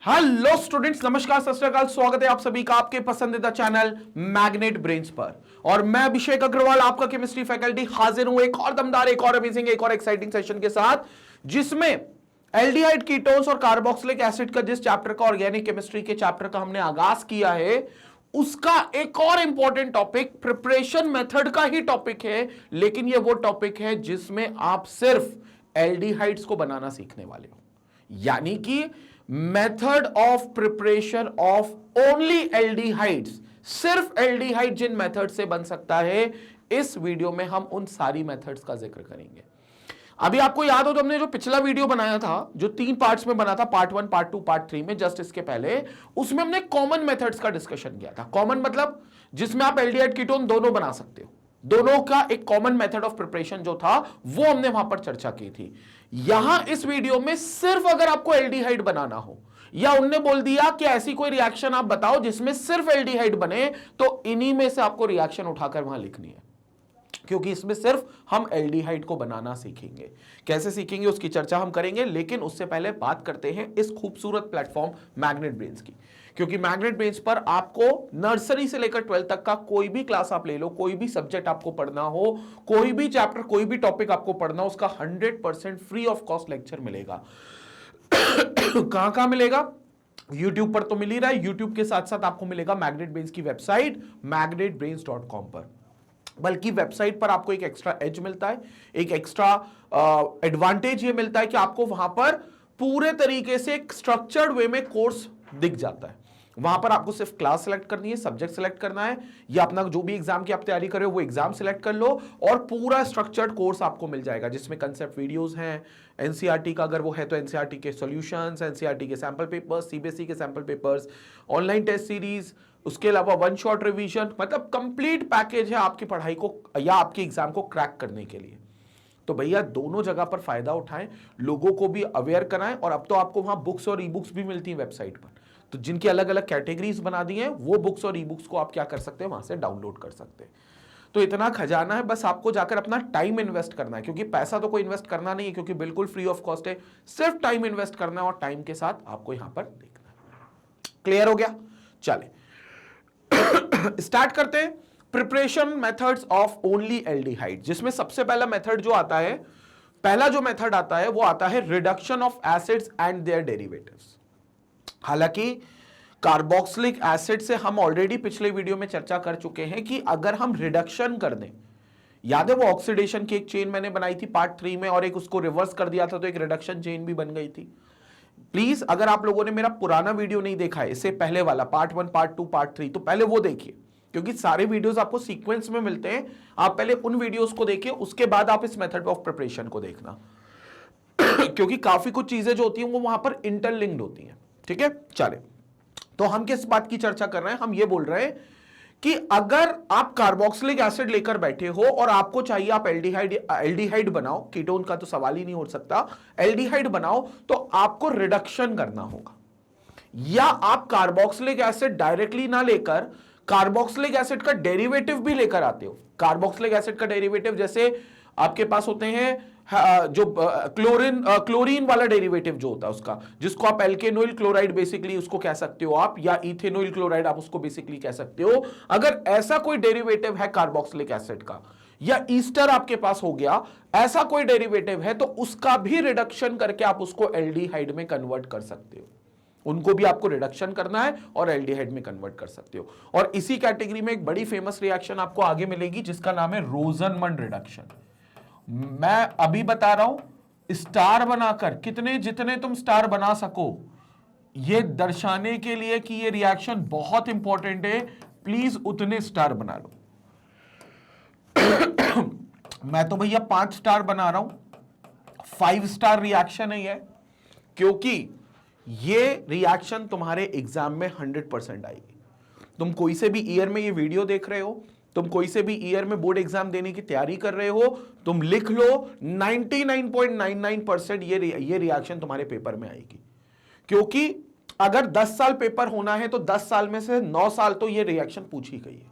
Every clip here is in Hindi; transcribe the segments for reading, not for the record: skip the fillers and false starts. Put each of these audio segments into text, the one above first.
हेलो स्टूडेंट्स, नमस्कार, सत श्री अकाल। स्वागत है आप सभी का आपके पसंदीदा चैनल मैग्नेट ब्रेन्स पर। और मैं अभिषेक अग्रवाल, आपका केमिस्ट्री फैकल्टी, हाजिर हूं एक और दमदार, एक और अमेजिंग, एक और एक्साइटिंग सेशन के साथ, जिसमें एल्डिहाइड कीटोन्स और कार्बोक्सिलिक एसिड का जिस चैप्टर का, ऑर्गेनिक केमिस्ट्री के चैप्टर का हमने आगाज किया है, उसका एक और इंपॉर्टेंट टॉपिक प्रिपरेशन मेथड का ही टॉपिक है। लेकिन ये वो टॉपिक है जिसमें आप सिर्फ एल्डिहाइड्स को बनाना सीखने वाले हो, यानी कि method of preparation of only aldehydes. सिर्फ एल्डिहाइड जिन मेथड से बन सकता है, इस वीडियो में हम उन सारी मेथड्स का जिक्र करेंगे। अभी आपको याद हो तो हमने जो पिछला वीडियो बनाया था, जो 3 पार्ट्स में बना था, पार्ट 1, पार्ट 2, पार्ट 3 में, जस्ट इसके पहले, उसमें हमने कॉमन मेथड्स का डिस्कशन किया था। कॉमन मतलब जिसमें आप एल्डिहाइड कीटोन दोनों बना सकते हो, दोनों का एक कॉमन मेथड ऑफ प्रिपरेशन जो था वो हमने वहां पर चर्चा की थी। यहां इस वीडियो में सिर्फ अगर आपको एल्डिहाइड बनाना हो, या उनने बोल दिया कि ऐसी कोई रिएक्शन आप बताओ जिसमें सिर्फ एल्डिहाइड बने, तो इन्हीं में से आपको रिएक्शन उठाकर वहां लिखनी है, क्योंकि इसमें सिर्फ हम एल्डिहाइड को बनाना सीखेंगे। कैसे सीखेंगे उसकी चर्चा हम करेंगे, लेकिन उससे पहले बात करते हैं इस खूबसूरत प्लेटफॉर्म मैग्नेट ब्रेन्स की। क्योंकि मैग्नेट ब्रेन्स पर आपको नर्सरी से लेकर 12th तक का कोई भी क्लास आप ले लो, कोई भी सब्जेक्ट आपको पढ़ना हो, कोई भी चैप्टर, कोई भी टॉपिक आपको पढ़ना हो, उसका 100% फ्री ऑफ कॉस्ट लेक्चर मिलेगा। कहां कहां मिलेगा? YouTube पर तो मिल ही रहा है, YouTube के साथ साथ आपको मिलेगा मैग्नेट ब्रेन्स की वेबसाइट magnetbrains.com पर। बल्कि वेबसाइट पर आपको एक एक्स्ट्रा एज मिलता है, एक एक्स्ट्रा एडवांटेज ये मिलता है कि आपको वहां पर पूरे तरीके से एक स्ट्रक्चर्ड वे में कोर्स दिख जाता है। वहां पर आपको सिर्फ क्लास सेलेक्ट करनी है, सब्जेक्ट सेलेक्ट करना है, या अपना जो भी एग्जाम की आप तैयारी कर रहे हो वो एग्जाम सेलेक्ट कर लो, और पूरा स्ट्रक्चर्ड कोर्स आपको मिल जाएगा, जिसमें कंसेप्ट वीडियोस हैं, एनसीईआरटी का अगर वो है तो एनसीईआरटी के सॉल्यूशंस, एनसीईआरटी के सैंपल पेपर्स, सीबीएसई के sample papers, online test series, उसके अलावा 1 शॉट रिवीजन, मतलब कंप्लीट पैकेज है आपकी पढ़ाई को या आपके एग्जाम को क्रैक करने के लिए। तो भैया दोनों जगह पर फायदा उठाएं, लोगों को भी अवेयर कराएं। और अब तो आपको वहां बुक्स और ई बुक्स भी मिलती हैं वेबसाइट पर, तो जिनकी अलग अलग कैटेगरीज बना दी हैं, वो बुक्स और ई बुक्स को आप क्या कर सकते हैं, वहां से डाउनलोड कर सकते हैं। तो इतना खजाना है, बस आपको जाकर अपना टाइम इन्वेस्ट करना है, क्योंकि पैसा तो कोई इन्वेस्ट करना नहीं है, क्योंकि बिल्कुल फ्री ऑफ कॉस्ट है। सिर्फ टाइम इन्वेस्ट करना है, और टाइम के साथ आपको यहां पर देखना है। क्लियर हो गया? चले स्टार्ट करते हैं। Preparation methods of only aldehyde, जिसमें सबसे पहला मेथड जो आता है, पहला जो मेथड आता है वो आता है reduction of acids and their derivatives. हालांकि कार्बोक्सिलिक एसिड से हम ऑलरेडी पिछले वीडियो में चर्चा कर चुके हैं कि अगर हम रिडक्शन कर दें, याद है वो ऑक्सीडेशन की एक चेन मैंने बनाई थी पार्ट 3 में, और एक उसको रिवर्स कर दिया था तो एक रिडक्शन चेन भी बन गई थी। प्लीज अगर आप लोगों ने मेरा पुराना वीडियो नहीं देखा है, इससे पहले वाला पार्ट 1, पार्ट 2, पार्ट 3, तो पहले वो देखिए, क्योंकि सारे वीडियोस आपको सीक्वेंस में मिलते हैं। आप पहले उन वीडियोस को देखिए, उसके बाद आप इस मेथड ऑफ प्रिपरेशन को देखना। क्योंकि काफी कुछ चीजें जो होती हैं वो वहां पर इंटरलिंक्ड होती हैं। ठीक है, चले, तो हम किस बात की चर्चा कर रहे हैं? हम ये बोल रहे हैं कि अगर आप कार्बोक्सिलिक एसिड लेकर बैठे हो और आपको चाहिए आप एल्डिहाइड बनाओ, कीटोन का तो सवाल ही नहीं हो सकता, एल्डिहाइड बनाओ, तो आपको रिडक्शन करना होगा। या आप कार्बोक्सिलिक एसिड डायरेक्टली ना लेकर कार्बोक्सिलिक एसिड का डेरिवेटिव भी लेकर आते हो। कार्बोक्सिलिक एसिड का डेरिवेटिव जैसे आपके पास होते हैं जो क्लोरीन वाला डेरिवेटिव जो होता है उसका, जिसको आप एल्केनोइल क्लोराइड बेसिकली उसको कह सकते हो आप, या इथेनोइल क्लोराइड आप उसको बेसिकली कह सकते हो। अगर ऐसा कोई डेरिवेटिव है कार्बोक्सिलिक एसिड का, या ईस्टर आपके पास हो गया, ऐसा कोई डेरिवेटिव है, तो उसका भी रिडक्शन करके आप उसको एल्डिहाइड में कन्वर्ट कर सकते हो। उनको भी आपको रिडक्शन करना है और एल्डिहाइड में कन्वर्ट कर सकते हो। और इसी कैटेगरी में एक बड़ी फेमस रिएक्शन आपको आगे मिलेगी, जिसका नाम है रोजनमंड रिडक्शन। मैं अभी बता रहा हूं, स्टार बनाकर, कितने जितने तुम स्टार बना सको, यह दर्शाने के लिए कि यह रिएक्शन बहुत इंपॉर्टेंट है, प्लीज उतने स्टार बना लो। मैं तो भैया 5 स्टार बना रहा हूं, 5 स्टार रिएक्शन है यह, क्योंकि यह रिएक्शन तुम्हारे एग्जाम में 100% आएगी। तुम कोई से भी ईयर में ये वीडियो देख रहे हो, तुम कोई से भी ईयर में बोर्ड एग्जाम देने की तैयारी कर रहे हो, तुम लिख लो 99.99% ये रिएक्शन तुम्हारे पेपर में आएगी। क्योंकि अगर 10 साल पेपर होना है तो 10 साल में से 9 साल तो ये रिएक्शन पूछी गई है।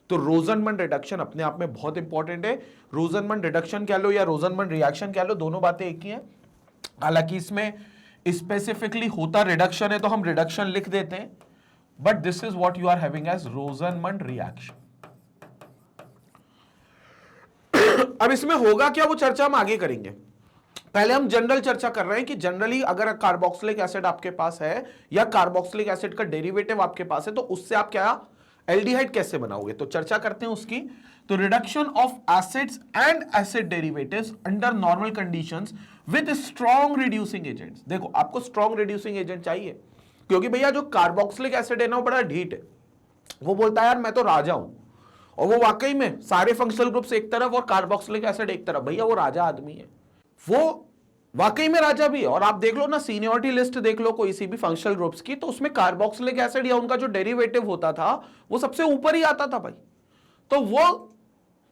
तो रोजनमंड रिडक्शन अपने आप में बहुत इंपॉर्टेंट है। रोजनमंड रिडक्शन कह लो या रोजनमंड रिएक्शन कह लो, दोनों बातें एक ही हैं। हालांकि इसमें स्पेसिफिकली होता रिडक्शन है तो हम रिडक्शन लिख देते हैं, but this is what you are having as Rosenmund reaction. अब इसमें होगा क्या, वो चर्चा हम आगे करेंगे। पहले हम जनरल चर्चा कर रहे हैं कि जनरली अगर कार्बोक्सिलिक एसिड आपके पास है या कार्बोक्सिलिक एसिड का डेरिवेटिव आपके पास है तो उससे आप क्या एल्डिहाइड कैसे बनाओगे, तो चर्चा करते हैं उसकी। तो reduction of acids and acid derivatives under normal conditions with strong reducing agents. देखो आपको स्ट्रॉन्ग रिड्यूसिंग एजेंट चाहिए, क्योंकि भैया जो कार्बोक्सिलिक एसिड है ना वो बड़ा ढीठ है। वो बोलता है यार मैं तो राजा हूं, और वो वाकई में सारे फंक्शनल ग्रुप्स एक तरफ और कार्बोक्सिलिक एसिड एक तरफ, भैया वो राजा आदमी है, वो वाकई में राजा भी है। और आप देख लो ना सीनियरिटी लिस्ट देख लो कोई सी भी फंक्शनल ग्रुप्स की, तो उसमें कार्बोक्सिलिक एसिड या उनका जो डेरिवेटिव होता था वो सबसे ऊपर ही आता था भाई। तो वो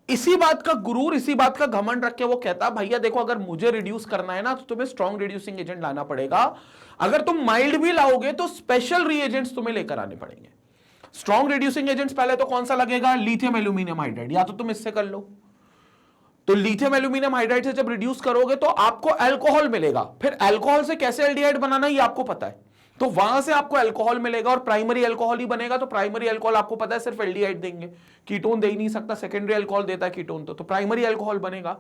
इसी बात का गुरूर, इसी बात का घमंड रख के वो कहता भैया देखो अगर मुझे रिड्यूस करना है ना तो तुम्हें स्ट्रॉन्ग रिड्यूसिंग एजेंट लाना पड़ेगा, अगर तुम माइल्ड भी लाओगे तो स्पेशल रीएजेंट्स तुम्हें लेकर आने पड़ेंगे। स्ट्रॉन्ग रिड्यूसिंग एजेंट्स पहले तो कौन सा लगेगा, लिथियम एल्यूमिनियम हाइड्राइड, या तो तुम इससे कर लो। तो लिथियम एल्यूमिनियम हाइड्राइड से जब रिड्यूस करोगे तो आपको अल्कोहल मिलेगा, फिर अल्कोहल से कैसे एल्डिहाइड बनाना ये आपको पता है, तो वहां से आपको अल्कोहल मिलेगा और प्राइमरी अल्कोहल ही बनेगा। तो प्राइमरी अल्कोहल आपको पता है सिर्फ एल्डिहाइड देंगे, कीटोन दे ही नहीं सकता, सेकेंडरी अल्कोहल देता है कीटोन, तो प्राइमरी अल्कोहल बनेगा।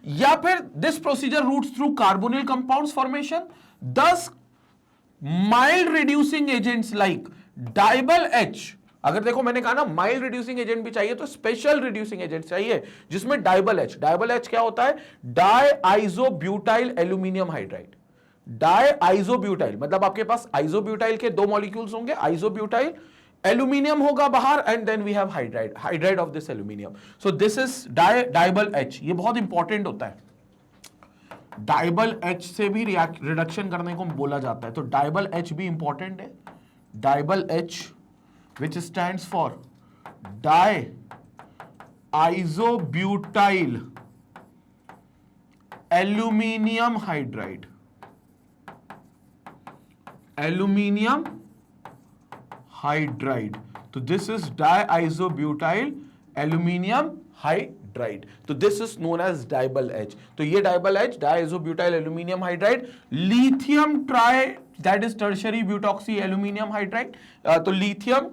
या फिर this procedure routes through carbonyl compounds formation, thus mild reducing agents like DIBAL H. अगर देखो मैंने कहा ना माइल्ड रिड्यूसिंग एजेंट भी चाहिए तो स्पेशल रिड्यूसिंग एजेंट चाहिए जिसमें डाइबल एच। डाइबल एच क्या होता है, die isobutyl aluminium hydride. Die isobutyl मतलब आपके पास आइसोब्यूटाइल के दो मॉलिक्यूल्स होंगे, आइसोब्यूटाइल एल्यूमिनियम होगा बाहर, and then we have hydride of this aluminium. So this is DIBAL H, ये बहुत इंपॉर्टेंट होता है। डाइबल एच से भी रिडक्शन करने को बोला जाता है, तो डाइबल एच भी इंपॉर्टेंट है। डाइबल H which stands for di-isobutyl aluminium hydride, aluminium hydride। तो this is di-isobutyl aluminium hydride, तो this is known as DIBAL H। तो ये DIBAL H diisobutyl aluminium hydride, lithium tri that is tertiary butoxy aluminium hydride. तो lithium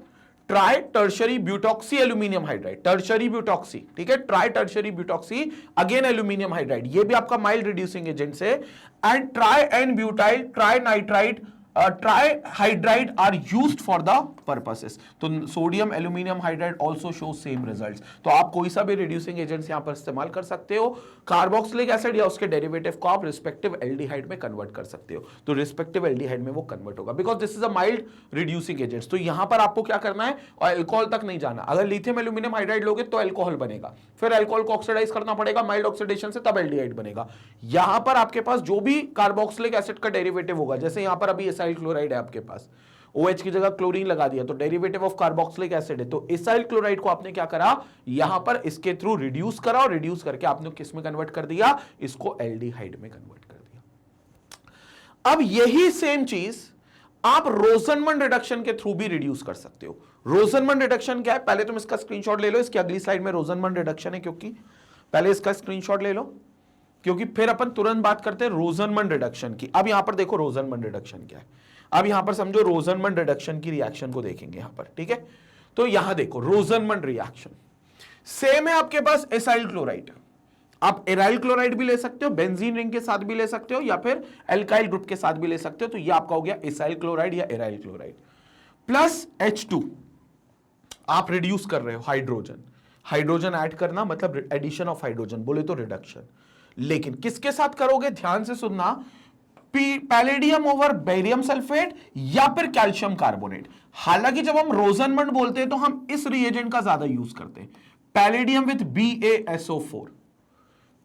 tri tertiary butoxy aluminium hydride, tertiary butoxy, ठीक है, tri tertiary butoxy again aluminium hydride, ये भी आपका माइल्ड रिड्यूसिंग एजेंट है। And tri N butyl, tri nitride, trihydride are used for the purposes. तो sodium aluminium hydride also show same results. तो आप कोई सा भी रिड्यूसिंग एजेंट्स यहां पर इस्तेमाल कर सकते हो। कार्बोक्सिलिक एसिड या उसके डेरिवेटिव को आप रिस्पेक्टिव एल्डिहाइड में कन्वर्ट कर सकते हो, तो रिस्पेक्टिव एल्डिहाइड में वो कन्वर्ट होगा because this is a mild reducing agents. तो यहां पर आपको क्या करना है, और अल्कोहल तक नहीं जाना। अगर लिथियम एल्यूमिनियम हाइड्राइड लोगे तो अल्कोहल बनेगा, फिर अल्कोहल को ऑक्सीडाइज करना पड़ेगा माइल्ड ऑक्सीडेशन से, तब एल्डिहाइड बनेगा। यहां पर आपके पास जो भी कार्बोक्सिलिक एसिड का डेरिवेटिव होगा, जैसे यहां पर अभी एसाइल क्लोराइड है आपके पास, OH की जगह क्लोरीन लगा दिया तो डेरिवेटिव ऑफ कार्बोक्सिलिक एसिड है, तो एसाइल क्लोराइड को आपने क्या करा, यहां पर इसके थ्रू रिड्यूस करा, और रिड्यूस करके आपने किस में कन्वर्ट कर दिया, इसको एल्डिहाइड में कन्वर्ट कर दिया। अब यही सेम चीज आप रोजनमंड रिडक्शन के थ्रू भी रिड्यूस कर सकते हो। रोजनमंड रिडक्शन क्या है, पहले तुम इसका स्क्रीनशॉट ले लो, इसकी अगली स्लाइड में रोजनमंड रिडक्शन है, क्योंकि पहले इसका स्क्रीनशॉट ले लो, क्योंकि फिर अपन तुरंत बात करते हैं रोजनमंड रिडक्शन की। अब यहां पर देखो रोजनमंड रिडक्शन क्या है, अब यहां पर समझो रोजनमंड रिडक्शन की रिएक्शन को देखेंगे यहां पर, ठीक है। तो यहां देखो रोजनमंड रिएक्शन सेम है आपके पास एसाइल क्लोराइड, आप एराइल क्लोराइड भी ले सकते हो, बेंजीन रिंग के साथ भी ले सकते हो, या फिर एल्काइल ग्रुप के साथ भी ले सकते हो। तो ये आपका हो गया एसाइल क्लोराइड या एराइल क्लोराइड प्लस H2, आप रिड्यूस कर रहे हो हाइड्रोजन, हाइड्रोजन ऐड करना मतलब एडिशन ऑफ हाइड्रोजन, बोले तो रिडक्शन। लेकिन किसके साथ करोगे, ध्यान से सुनना, पैलेडियम ओवर बेरियम सल्फेट या फिर कैल्शियम कार्बोनेट। हालांकि जब हम रोजनमंड बोलते हैं तो हम इस रिएजेंट का ज्यादा यूज करते हैं, palladium with BaSO4,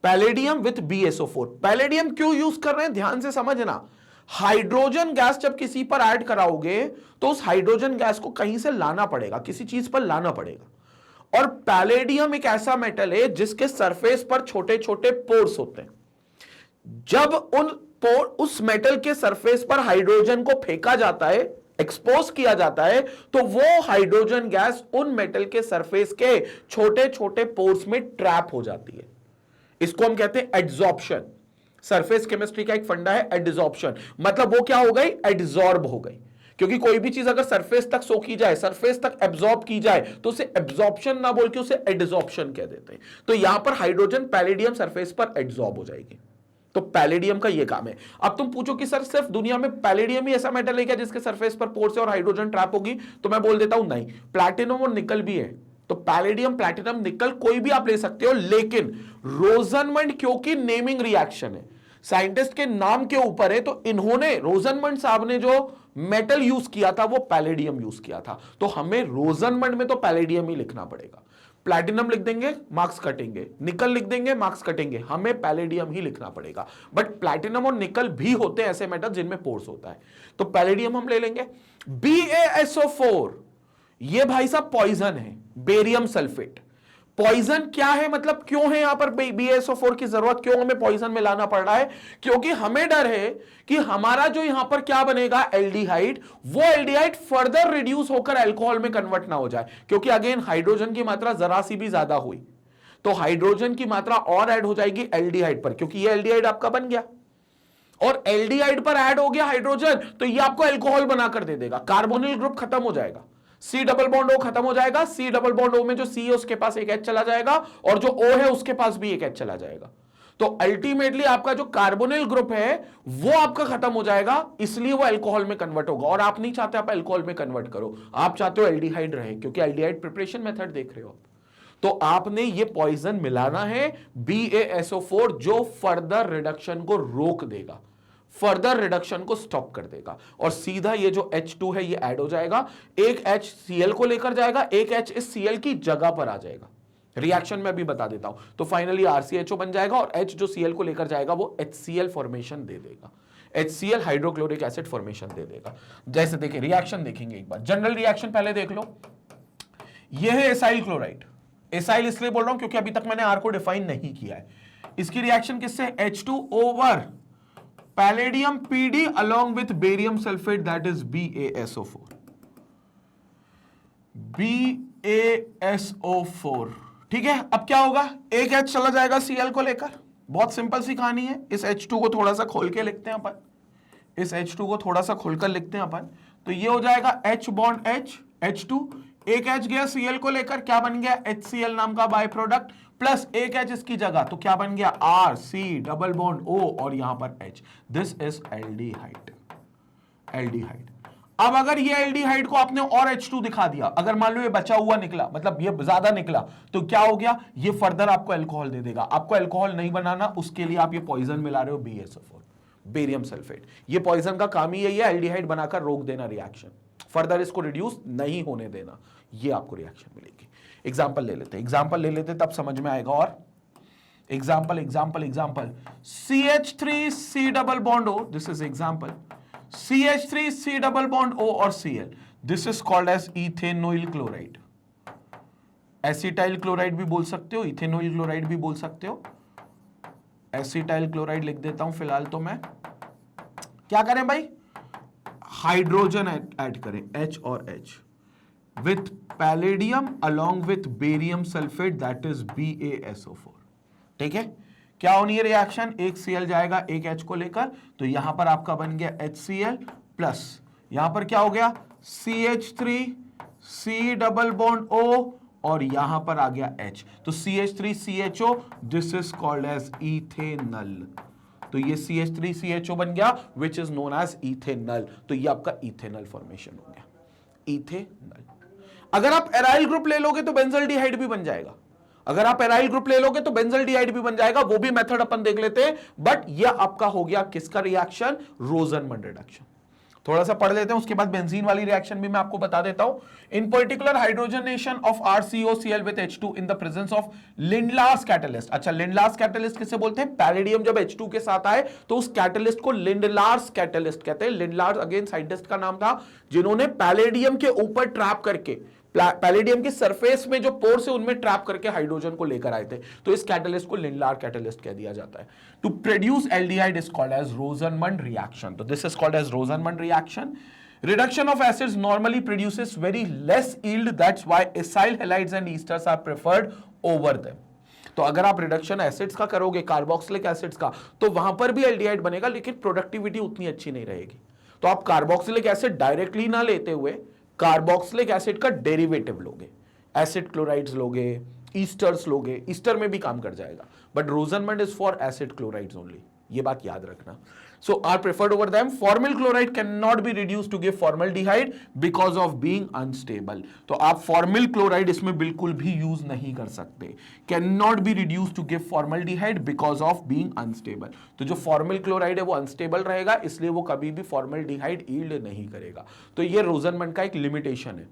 palladium with BaSO4। Palladium क्यों यूज कर रहे हैं, ध्यान से समझना, हाइड्रोजन गैस जब किसी पर ऐड कराओगे तो उस हाइड्रोजन गैस को कहीं से लाना पड़ेगा, किसी चीज पर लाना पड़ेगा। और पैलेडियम एक ऐसा मेटल है जिसके सरफेस पर छोटे छोटे पोर्स होते हैं, जब उस मेटल के सरफेस पर हाइड्रोजन को फेंका जाता है, एक्सपोज किया जाता है, तो वो हाइड्रोजन गैस उन मेटल के सरफेस के छोटे छोटे पोर्स में ट्रैप हो जाती है। इसको हम कहते हैं एड्सॉर्प्शन। सरफेस केमिस्ट्री का एक फंडा है एडिजॉर्प्शन, मतलब वो क्या हो गई, एडिजॉर्ब हो गई। क्योंकि कोई भी चीज अगर सरफेस तक सोखी जाए, सरफेस तक एब्जॉर्ब की जाए, तो उसे एब्जॉर्प्शन ना बोल के उसे एडिजॉर्प्शन कह देते हैं। तो यहां पर हाइड्रोजन पैलेडियम सरफेस पर एब्जॉर्ब हो जाएगी। तो पैलेडियम का ये काम है। अब तुम पूछो कि सर सिर्फ दुनिया में पैलेडियम ही ऐसा मेटल है क्या जिसके सरफेस पर पोर्स है और हाइड्रोजन ट्रैप होगी? तो मैं बोल देता हूं नहीं, प्लैटिनम और निकल भी है। तो पैलेडियम, प्लैटिनम, निकल कोई भी आप ले सकते हो, लेकिन रोजनमंड क्योंकि नेमिंग रिएक्शन है, साइंटिस्ट के नाम के ऊपर है, तो इन्होंने, रोजनमंड साहब ने जो मेटल यूज किया था वो पैलेडियम यूज किया था। तो हमें रोजनमंड में तो पैलेडियम ही लिखना पड़ेगा। प्लैटिनम लिख देंगे मार्क्स कटेंगे, निकल लिख देंगे मार्क्स कटेंगे, हमें पैलेडियम ही लिखना पड़ेगा। बट प्लैटिनम और निकल भी होते हैं ऐसे मेटल जिनमें पोर्स होता है, तो पैलेडियम हम ले लेंगे। BaSO4 ये भाई साहब पॉइजन है, बेरियम सल्फेट। पॉइजन क्या है, मतलब क्यों है यहां पर BaSO4 की जरूरत, क्यों हमें पॉइजन में लाना पड़ रहा है? क्योंकि हमें डर है कि हमारा जो यहां पर क्या बनेगा एल्डिहाइड, वो एल्डिहाइड फर्दर रिड्यूस होकर अल्कोहल में कन्वर्ट ना हो जाए। क्योंकि अगेन हाइड्रोजन की मात्रा जरा सी भी ज्यादा हुई तो हाइड्रोजन की मात्रा और ऐड हो जाएगी एल्डिहाइड पर, क्योंकि ये एल्डिहाइड आपका बन गया और एल्डिहाइड पर ऐड हो गया हाइड्रोजन, तो ये आपको अल्कोहल बनाकर दे देगा। कार्बोनिल ग्रुप खत्म हो जाएगा, C डबल बॉन्ड O खत्म हो जाएगा, C डबल बॉन्ड O में जो C है उसके पास एक H चला जाएगा और जो O है उसके पास भी एक H चला जाएगा। तो अल्टीमेटली आपका जो कार्बोनिल ग्रुप है वो आपका खत्म हो जाएगा, इसलिए वो अल्कोहल में कन्वर्ट होगा। और आप नहीं चाहते आप अल्कोहल में कन्वर्ट करो, आप चाहते हो एल्डिहाइड रहे, क्योंकि एल्डिहाइड प्रिपरेशन मेथड देख रहे हो आप। तो आपने ये पॉइजन मिलाना है BaSO4 जो फर्दर रिडक्शन को रोक देगा, फर्दर रिडक्शन को स्टॉप कर देगा, और सीधा ये जो H2 है ये ऐड हो जाएगा, एक H Cl को लेकर जाएगा, एक H इस Cl की जगह पर आ जाएगा। रिएक्शन में भी बता देता हूं, तो फाइनली RCHO बन जाएगा और H जो Cl को लेकर जाएगा वो HCl फॉर्मेशन दे देगा, HCl हाइड्रोक्लोरिक एसिड फॉर्मेशन दे देगा। जैसे देखिए रिएक्शन देखेंगे एक बार, जनरल रिएक्शन पहले देख लो। यह है एसाइल क्लोराइड, एसाइल इसलिए बोल रहा हूं क्योंकि अभी तक मैंने R को डिफाइन नहीं किया है। इसकी रिएक्शन किससे, H2 over palladium PD along with barium sulfate that is BaSO4, BaSO4। ठीक है, अब क्या होगा, एक H चला जाएगा Cl को लेकर, बहुत सिंपल सी कहानी है। इस H2 को थोड़ा सा खोल के लिखते हैं अपन, इस H2 को थोड़ा सा खोलकर लिखते हैं अपन, तो ये हो जाएगा H बॉन्ड H, H2, एक H गया Cl को लेकर, क्या बन गया HCl नाम का बाय प्रोडक्ट, प्लस एक H इसकी जगह, तो क्या बन गया RC डबल बॉन्ड O और यहां पर H, this is aldehyde, aldehyde. अब अगर ये एल्डिहाइड को आपने और H2 दिखा दिया, अगर मान लो ये बचा हुआ निकला, मतलब ये ज्यादा निकला, तो क्या हो गया, ये फर्दर आपको अल्कोहल दे देगा। आपको अल्कोहल नहीं बनाना, उसके लिए आप ये पॉइजन मिला रहे हो BaSO4, बेरियम सल्फेट। ये पॉइजन का काम ही है एल्डिहाइड बनाकर रोक देना रिएक्शन, फर्दर इसको रिड्यूस नहीं होने देना, ये आपको रिएक्शन मिलेगी। एग्जांपल ले लेते हैं, एग्जांपल ले लेते तब समझ में आएगा। और example example example CH3C double bond O, this is example, CH3C double bond O और Cl, this is called as ethanoyl chloride. Acetyl chloride भी बोल सकते हो, इथेनोइल क्लोराइड भी बोल सकते हो। एसिटाइल क्लोराइड लिख देता हूं फिलहाल, तो मैं क्या करें भाई, हाइड्रोजन ऐड करें H और H with palladium along with barium sulfate that is BaSO4। ठीक है, क्या होनी है रिएक्शन, एक Cl जाएगा एक H को लेकर, तो यहां पर आपका बन गया HCl प्लस यहां पर क्या हो गया CH3C डबल बॉन्ड O और यहां पर आ गया H, तो CH3CHO, this is called as ethanal. तो ये CH3CHO बन गया which is known as ethanal, तो ये आपका इथेनल फॉर्मेशन हो गया, इथेनल। अगर आप एराइल ग्रुप ले लोगे तो बेंजल्डिहाइड भी बन जाएगा, अगर आप एराइल ग्रुप ले लोगे तो बेंजल्डिहाइड भी बन जाएगा, वो भी मेथड अपन देख लेते हैं। बट ये आपका हो गया किसका रिएक्शन, रोजनमंड रिडक्शन। थोड़ा सा पढ़ लेते हैं, उसके बाद बेंजीन वाली रिएक्शन भी मैं आपको बता देता हूं। इन particular hydrogenation of RCOCl with H2 in the presence of Lindlar's catalyst. अच्छा, लिंडलार्स कैटलिस्ट किसे बोलते हैं, पैलेडियम जब H2 के साथ आए तो उस कैटलिस्ट को लिंडलार्स कैटलिस्ट कहते हैं। लिंडलार्स अगेन साइंटिस्ट का नाम था जिन्होंने पैलेडियम के ऊपर ट्रैप करके, पैलेडियम की सरफेस में जो पोर्स है उनमें ट्रैप करके हाइड्रोजन को लेकर आए थे, तो इस कैटलिस्ट को लिंडलार कैटलिस्ट कह दिया जाता है। To produce aldehyde is called as Rosenmund reaction, तो this is called as Rosenmund reaction. Reduction of acids normally produces very less yield, that's why acyl halides and esters are preferred over them। तो अगर आप रिडक्शन एसिड्स का करोगे, कार्बोक्सिलिक एसिड्स का, तो वहां पर भी एल्डिहाइड बनेगा, लेकिन प्रोडक्टिविटी उतनी अच्छी नहीं रहेगी। तो आप कार्बोक्सिलिक एसिड डायरेक्टली ना लेते हुए कार्बोक्सिलिक एसिड का डेरिवेटिव लोगे, एसिड क्लोराइड्स लोगे, ईस्टर्स लोगे, ईस्टर में भी काम कर जाएगा, but Rosenmund is for acid chlorides only, ये बात याद रखना। So are preferred over them. Formyl chloride can not be reduced to give formaldehyde because of being unstable. तो आप फॉर्मिल क्लोराइड इसमें बिल्कुल भी यूज नहीं कर सकते, can not be reduced to give formaldehyde because of being unstable. तो जो फॉर्मिल क्लोराइड है वो अनस्टेबल रहेगा, इसलिए वो कभी भी फॉर्मल्डिहाइड यील्ड नहीं करेगा। तो ये रोजनमंड का एक लिमिटेशन है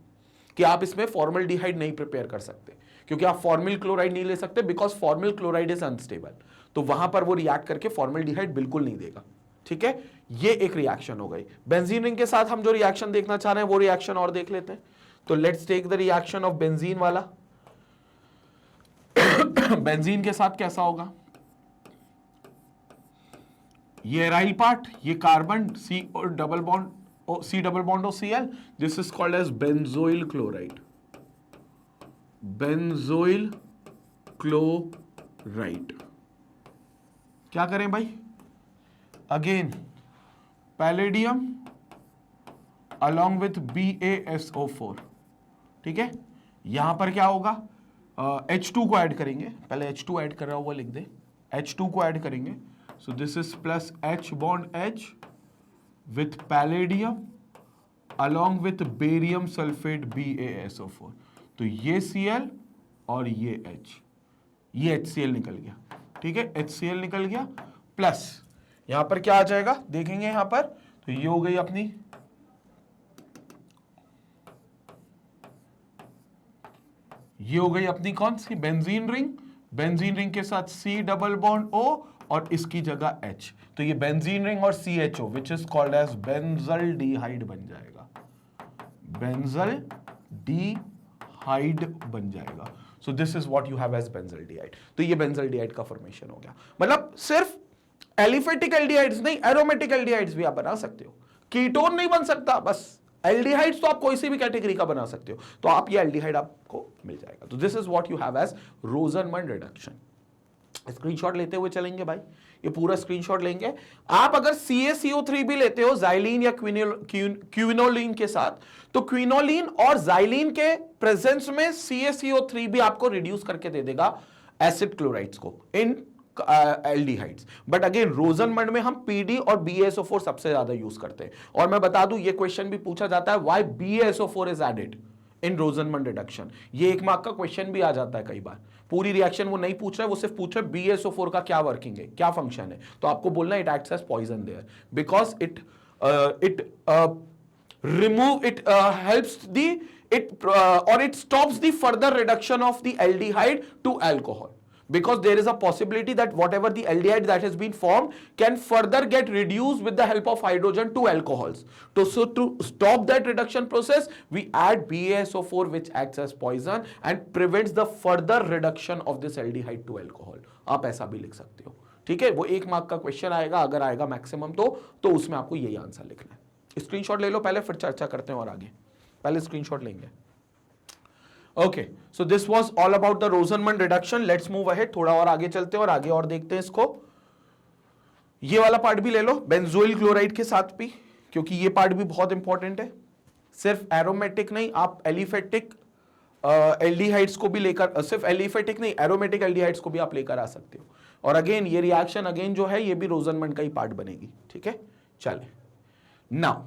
कि आप इसमें फॉर्मल्डिहाइड नहीं प्रिपेयर कर सकते, क्योंकि आप फॉर्मिल क्लोराइड नहीं ले सकते because formal chloride is unstable. तो वहां पर वो रिएक्ट करके फॉर्मल्डिहाइड बिल्कुल नहीं देगा। ठीक है, ये एक रिएक्शन हो गई। बेंजीन रिंग के साथ हम जो रिएक्शन देखना चाह रहे हैं वो रिएक्शन और देख लेते हैं। तो let's take the reaction of benzene वाला। बेंजीन के साथ कैसा होगा, ये एराइल पार्ट, ये कार्बन, सी और double bond, C double bond of Cl. This is called as benzoyl chloride. Benzoyl chloride. क्या करें भाई, again palladium along with BaSO4, ठीक है। यहां पर क्या होगा, H2 को ऐड करेंगे, पहले H2 ऐड कर रहा हुआ लिख दे, H2 को ऐड करेंगे। सो this is plus H bond H with palladium along with barium sulfate BaSO4। तो ये Cl और ये H, ये HCl निकल गया, ठीक है, HCl निकल गया, प्लस यहां पर क्या आ जाएगा देखेंगे यहां पर, तो ये हो गई अपनी कौन सी बेंजीन रिंग, बेंजीन रिंग के साथ C डबल बॉन्ड O और इसकी जगह H, तो ये बेंजीन रिंग और CHO which is called as benzaldehyde बन जाएगा, बेंजल्डिहाइड बन जाएगा। So this is what you have as benzaldehyde. तो ये बेंजल्डिहाइड का फॉर्मेशन हो गया। मतलब सिर्फ एलिफेटिक एल्डिहाइड्स नहीं, एरोमेटिक एल्डिहाइड्स भी आप बना सकते हो। कीटोन नहीं बन सकता, बस एल्डिहाइड्स तो आप कोई सी भी कैटेगरी का बना सकते हो, तो आप ये एल्डिहाइड आपको मिल जाएगा। तो this is what you have as Rosenmund reduction. Screenshot लेते हुए चलेंगे भाई, ये पूरा स्क्रीनशॉट लेंगे। आप अगर CaCO3 भी लेते हो जाइलिन या क्विनोलिन के साथ, तो क्विनोलिन और जाइलिन के प्रेजेंस में CaCO3 भी आपको रिड्यूस करके दे देगा एसिड क्लोराइड्स को इन एल्डिहाइड्स। बट अगेन रोजनमंड में हम PD और BaSO4 सबसे ज्यादा यूज करते हैं। और मैं बता दूं, ये क्वेश्चन भी पूछा जाता है, why BaSO4 is added in Rosenmund reduction. ये 1 मार्क का क्वेश्चन भी आ जाता है कई बार। पूरी रिएक्शन वो नहीं पूछ रहा है, वो सिर्फ पूछ रहा है BaSO4 का क्या वर्किंग है, क्या फंक्शन है। तो आपको बोलना it acts as poison there because it remove it helps the it or it stops the further reduction of the aldehyde to alcohol, because there is a possibility that whatever the aldehyde that has been formed can further get reduced with the help of hydrogen to alcohols. So to stop that reduction process we add BaSO4 which acts as poison and prevents the further reduction of this aldehyde to alcohol. आप ऐसा भी लिख सकते हो, ठीक है। वो 1 मार्क का क्वेश्चन आएगा, अगर आएगा मैक्सिमम तो उसमें आपको यही आंसर लिखना है। स्क्रीनशॉट ले लो पहले, फिर चर्चा करते हैं और आगे। पहले स्क्रीनशॉट लेंगे। Okay, so this was all about the रोजनमंड reduction. Let's move ahead, थोड़ा और आगे चलते हैं और आगे और देखते हैं इसको। ये वाला पार्ट भी ले लो बेंजोइल क्लोराइड के साथ भी, क्योंकि ये पार्ट भी बहुत इंपॉर्टेंट है। सिर्फ एरोमेटिक नहीं, आप एलिफेटिक एल्डिहाइड्स को भी लेकर, सिर्फ एलिफेटिक नहीं एरोमेटिक एल्डिहाइड्स को भी आप लेकर आ सकते हो। और अगेन ये रिएक्शन अगेन जो है ये भी रोजनमंड का ही पार्ट बनेगी, ठीक है। चले नाउ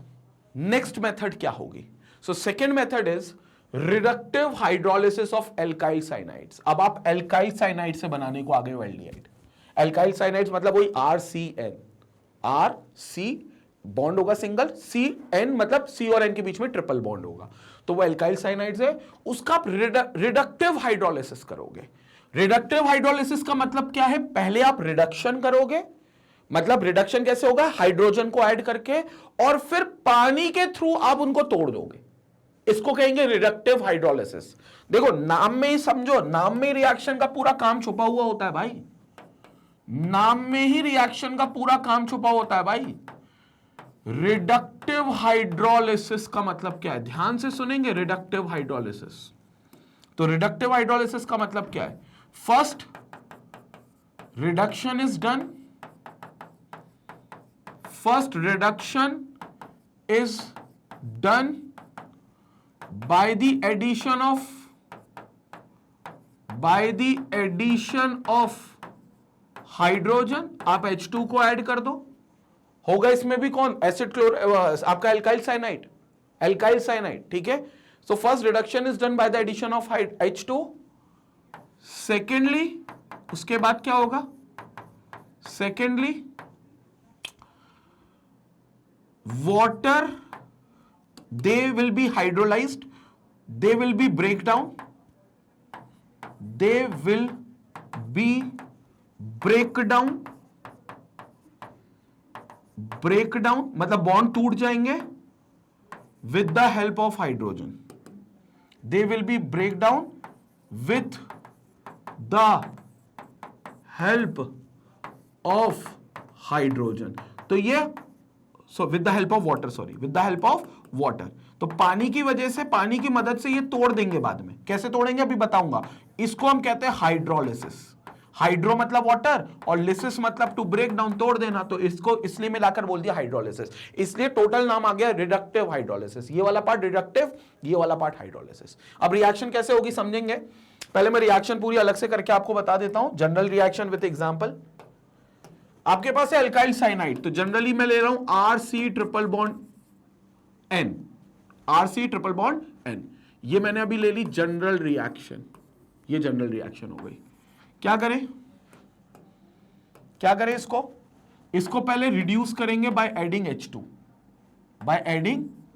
नेक्स्ट मेथड क्या होगी। So second method is reductive hydrolysis of alkyl cyanides. अब आप एल्काइल साइनाइड से बनाने को आ गए हो एल्डिहाइड। एल्काइल साइनाइड्स मतलब वही RCN, RC बॉन्ड होगा सिंगल, CN मतलब C और N के बीच में ट्रिपल बॉन्ड होगा, तो वो एल्काइल साइनाइड्स है। उसका आप रिडक्टिव हाइड्रोलिसिस करोगे। रिडक्टिव हाइड्रोलिसिस का मतलब क्या है, पहले आप रिडक्शन करोगे, मतलब रिडक्शन कैसे होगा, हाइड्रोजन को ऐड करके, और फिर पानी के थ्रू आप उनको तोड़ दोगे। इसको कहेंगे रिडक्टिव हाइड्रोलिसिस। देखो नाम में ही समझो, नाम में रिएक्शन का पूरा काम छुपा हुआ होता है भाई, नाम में ही रिएक्शन का पूरा काम छुपा होता है भाई। रिडक्टिव हाइड्रोलिसिस का मतलब क्या है, ध्यान से सुनेंगे। रिडक्टिव हाइड्रोलिसिस, तो रिडक्टिव हाइड्रोलिसिस का मतलब क्या है, first reduction is done, first reduction is done by the addition of hydrogen. आप H2 को ऐड कर दो, होगा इसमें भी कौन, एसिड क्लोर, आपका एल्काइल साइनाइड, ठीक है। So first reduction is done by the addition of H2। Secondly उसके बाद क्या होगा, secondly water, they will be hydrolyzed, they will be break down, they will be break down मतलब बॉन्ड टूट जाएंगे with the help of hydrogen, they will be break down with the help of hydrogen। तो ये with the help of water, तो पानी की वजह से, पानी की मदद से ये तोड़ देंगे बाद में। कैसे तोड़ेंगे अभी बताऊंगा। इसको हम कहते हैं हाइड्रोलिसिस। हाइड्रो मतलब वाटर और लिसिस मतलब टू ब्रेक डाउन, तोड़ देना, तो इसको इसलिए मिलाकर बोल दिया हाइड्रोलिसिस। इसलिए टोटल नाम आ गया रिडक्टिव हाइड्रोलिसिस। ये वाला पार्ट रिडक्टिव, ये वाला पार्ट हाइड्रोलिसिस। अब रिएक्शन कैसे होगी समझेंगे। पहले मैं रिएक्शन पूरी अलग से करके आपको बता देता हूं, जनरल रिएक्शन विद एग्जांपल। आपके पास है अल्काइल साइनाइड, तो जनरली मैं ले रहा हूं RC triple bond N, RC triple bond N। ये मैंने अभी ले ली जनरल रिएक्शन, ये जनरल रिएक्शन हो गई। क्या करें इसको पहले रिड्यूस करेंगे बाय एडिंग